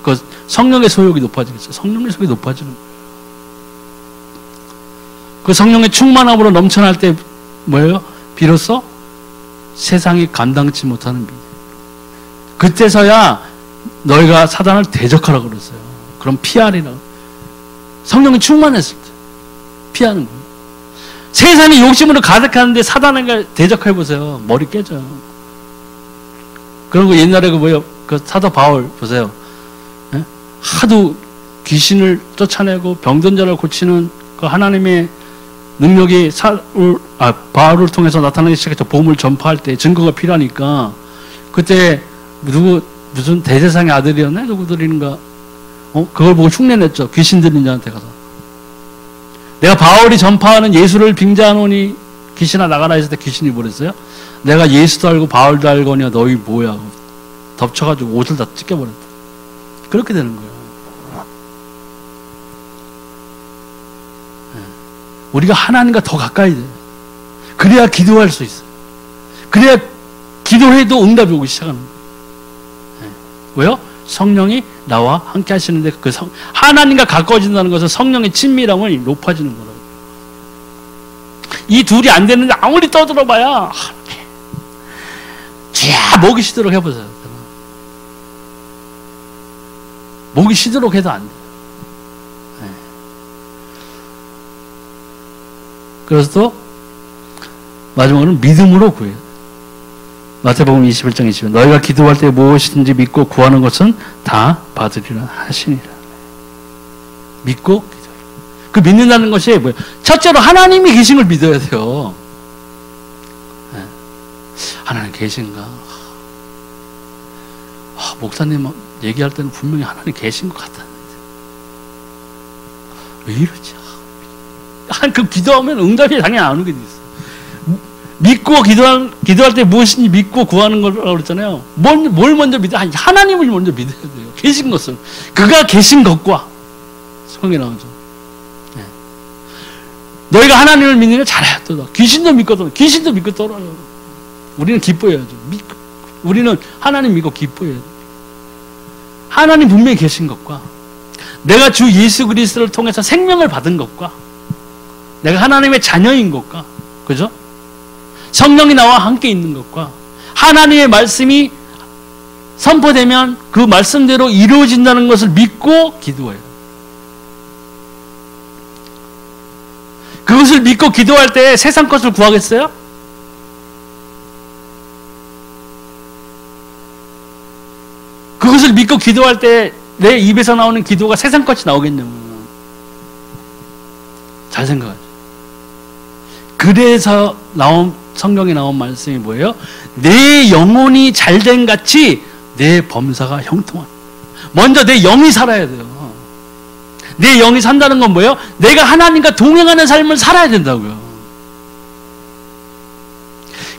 그 성령의 소욕이 높아지겠어요? 성령의 소욕이 높아지는 거예요. 그 성령의 충만함으로 넘쳐날 때 뭐예요? 비로소 세상이 감당치 못하는 비밀. 그때서야 너희가 사단을 대적하라고 그랬어요. 그럼 피하리라고. 성령이 충만했을 때 피하는 거예요. 세상이 욕심으로 가득하는데 사단에게 대적해보세요. 머리 깨져요. 그런 거 옛날에 그 뭐예요? 그 사도 바울 보세요. 예? 하도 귀신을 쫓아내고 병든 자를 고치는 그 하나님의 능력이 바울을 통해서 나타나기 시작해서 복음을 전파할 때 증거가 필요하니까 그때 무슨 대제사장의 아들이었나 누구들인가 그걸 보고 흉내냈죠. 귀신 들린 자한테 가서 내가 바울이 전파하는 예수를 빙자하노니 귀신아 나가라 했을 때 귀신이 뭐랬어요? 내가 예수도 알고 바울도 알거니와 너희 뭐야 덮쳐가지고 옷을 다 찢겨버렸다. 그렇게 되는 거예요. 우리가 하나님과 더 가까이 돼요. 그래야 기도할 수 있어요. 그래야 기도해도 응답이 오기 시작하는 거예요. 왜요? 성령이 나와 함께 하시는데 하나님과 가까워진다는 것은 성령의 친밀함이 높아지는 거라고. 이 둘이 안 되는데 아무리 떠들어봐야 쥐야 목이 쉬도록 해보세요. 목이 쉬도록 해도 안 돼요. 그래서 또 마지막으로는 믿음으로 구해요. 마태복음 21장 20절 너희가 기도할 때 무엇이든지 믿고 구하는 것은 다 받으리라 하시니라. 믿고 기도해요. 그 믿는다는 것이 뭐예요? 첫째로 하나님이 계신 걸 믿어야 돼요. 하나님 계신가? 목사님 얘기할 때는 분명히 하나님 계신 것 같았는데 왜 이러지? 그 기도하면 응답이 당연히 안 오게 돼 있어. 믿고 기도할 때 무엇인지 믿고 구하는 거라고 그랬잖아요. 뭘 먼저 믿어? 하나님을 먼저 믿어야 돼요. 계신 것을. 그가 계신 것과 성경에 나오죠. 네. 너희가 하나님을 믿는 게 잘하였도다. 귀신도 믿거든. 귀신도 믿고 떨어요. 우리는 기뻐해야죠. 우리는 하나님 믿고 기뻐해야 돼요. 하나님 분명히 계신 것과 내가 주 예수 그리스도를 통해서 생명을 받은 것과 내가 하나님의 자녀인 것과 그죠? 성령이 나와 함께 있는 것과 하나님의 말씀이 선포되면 그 말씀대로 이루어진다는 것을 믿고 기도해요. 그것을 믿고 기도할 때 세상 것을 구하겠어요? 그것을 믿고 기도할 때 내 입에서 나오는 기도가 세상 것이 나오겠냐고요. 잘 생각하죠. 그래서 성경에 나온 말씀이 뭐예요? 내 영혼이 잘된 같이 내 범사가 형통한. 먼저 내 영이 살아야 돼요. 내 영이 산다는 건 뭐예요? 내가 하나님과 동행하는 삶을 살아야 된다고요.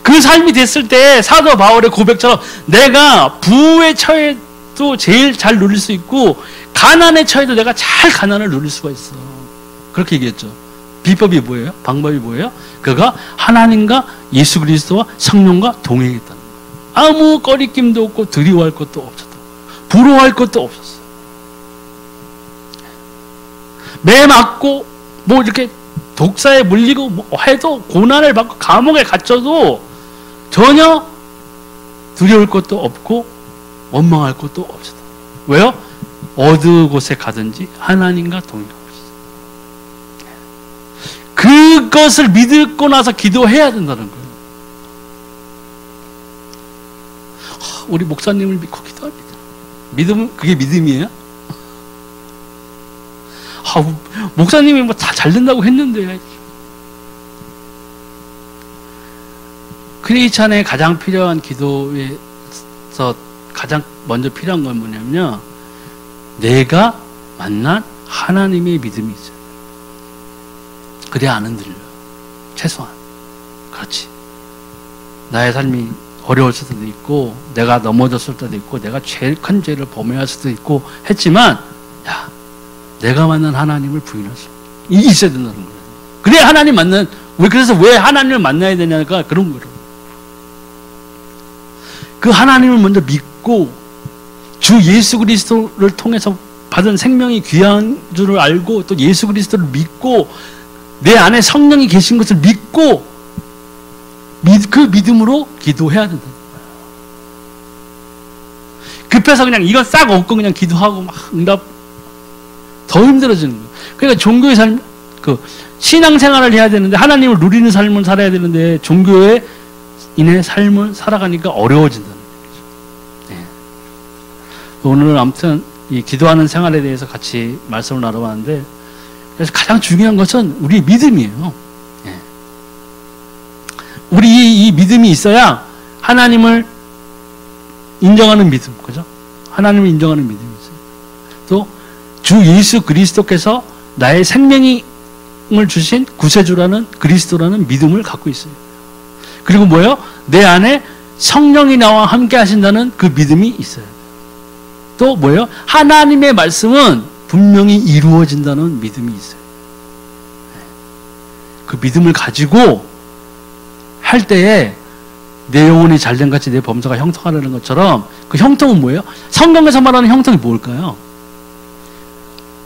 그 삶이 됐을 때 사도 바울의 고백처럼 내가 부의 처해도 제일 잘 누릴 수 있고 가난의 처해도 내가 잘 가난을 누릴 수가 있어. 그렇게 얘기했죠. 비법이 뭐예요? 방법이 뭐예요? 그가 하나님과 예수 그리스도와 성령과 동행했다는 거예요. 아무 꺼리낌도 없고 두려워할 것도 없었다. 부러워할 것도 없었어요. 매 맞고 뭐 이렇게 독사에 물리고 뭐 해도 고난을 받고 감옥에 갇혀도 전혀 두려울 것도 없고 원망할 것도 없었다. 왜요? 어느 곳에 가든지 하나님과 동행하고 있어요. 그것을 믿고 나서 기도해야 된다는 거예요. 우리 목사님을 믿고 기도합니다. 믿음은 그게 믿음이에요? 목사님이 뭐 다 잘 된다고 했는데. 크리스찬에 가장 필요한 기도에서 가장 먼저 필요한 건 뭐냐면요, 내가 만난 하나님의 믿음이 있어요. 그래야 안 흔들려요. 최소한. 그렇지. 나의 삶이 어려웠을 때도 있고 내가 넘어졌을 때도 있고 내가 제일 큰 죄를 범해할 수도 있고 했지만 야, 내가 만난 하나님을 부인할 수 있어야 된다는 거예요. 그래야 하나님 그래서 왜 하나님을 만나야 되냐니까 그런 거예요. 그 하나님을 먼저 믿고 주 예수 그리스도를 통해서 받은 생명이 귀한 줄을 알고 또 예수 그리스도를 믿고 내 안에 성령이 계신 것을 믿고 그 믿음으로 기도해야 된다. 급해서 그냥 이건 싹 얻고 그냥 기도하고 막 응답 더 힘들어지는 거예요. 그러니까 종교의 삶, 신앙생활을 해야 되는데 하나님을 누리는 삶을 살아야 되는데 종교의 인해 삶을 살아가니까 어려워진다는 거죠. 네. 오늘 아무튼 이 기도하는 생활에 대해서 같이 말씀을 나눠봤는데, 그래서 가장 중요한 것은 우리 믿음이에요. 예. 우리 이 믿음이 있어야 하나님을 인정하는 믿음, 그죠? 하나님을 인정하는 믿음이 있어요. 또 주 예수 그리스도께서 나의 생명을 주신 구세주라는 그리스도라는 믿음을 갖고 있어요. 그리고 뭐예요? 내 안에 성령이 나와 함께 하신다는 그 믿음이 있어요. 또 뭐예요? 하나님의 말씀은 분명히 이루어진다는 믿음이 있어요. 그 믿음을 가지고 할 때에 내 영혼이 잘된 같이 내 범사가 형통하려는 것처럼, 그 형통은 뭐예요? 성경에서 말하는 형통이 뭘까요?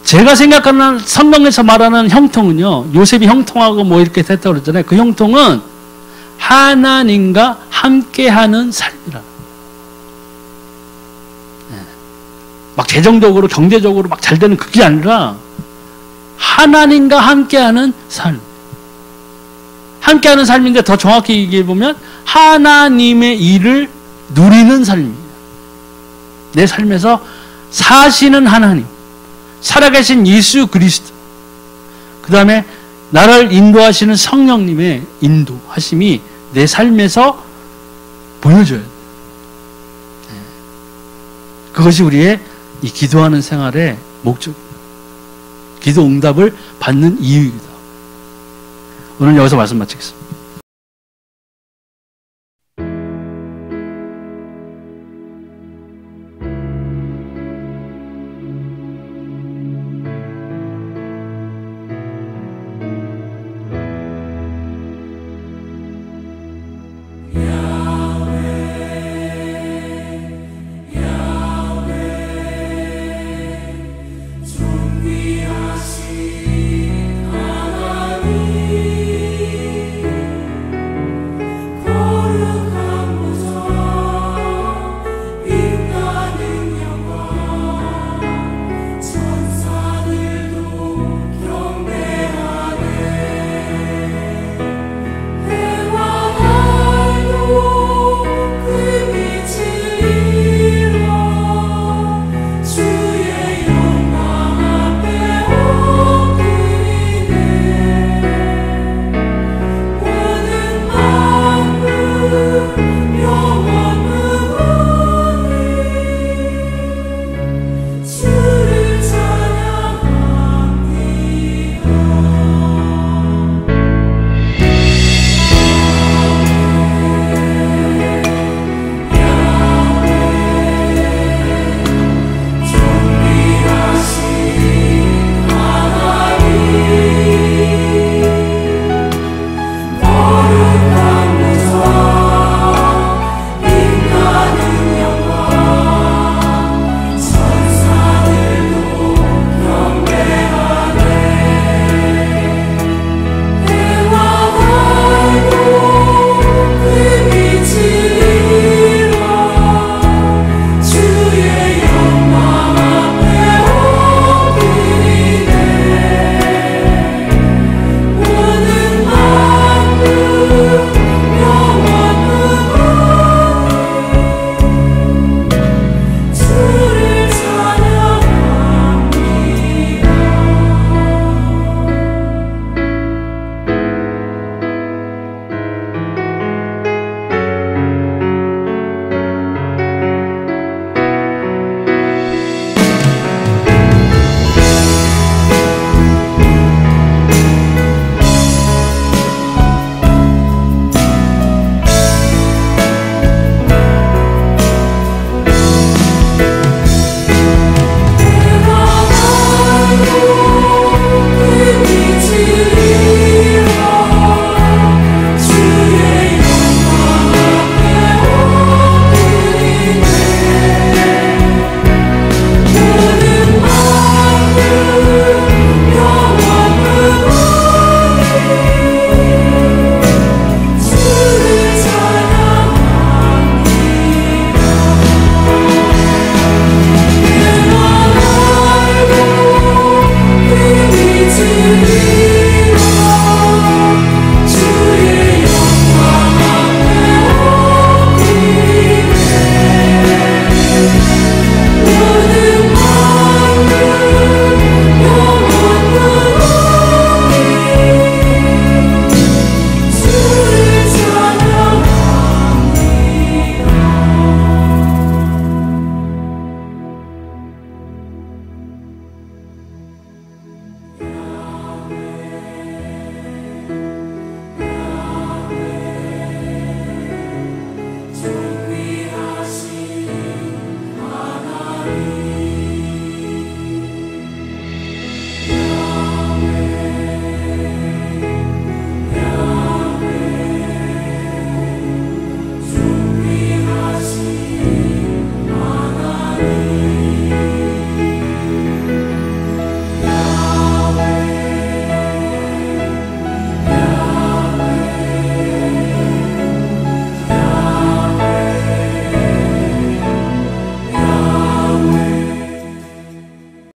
제가 생각하는 성경에서 말하는 형통은요, 요셉이 형통하고 뭐 이렇게 됐다고 그랬잖아요. 그 형통은 하나님과 함께하는 삶이라. 막 재정적으로 경제적으로 막 잘 되는 그게 아니라 하나님과 함께하는 삶. 함께하는 삶인데 더 정확히 얘기해 보면 하나님의 일을 누리는 삶입니다. 내 삶에서 사시는 하나님, 살아계신 예수 그리스도, 그 다음에 나를 인도하시는 성령님의 인도하심이 내 삶에서 보여줘야 돼요. 그것이 우리의 이 기도하는 생활의 목적입니다. 기도 응답을 받는 이유이기도 하고. 오늘 여기서 말씀 마치겠습니다.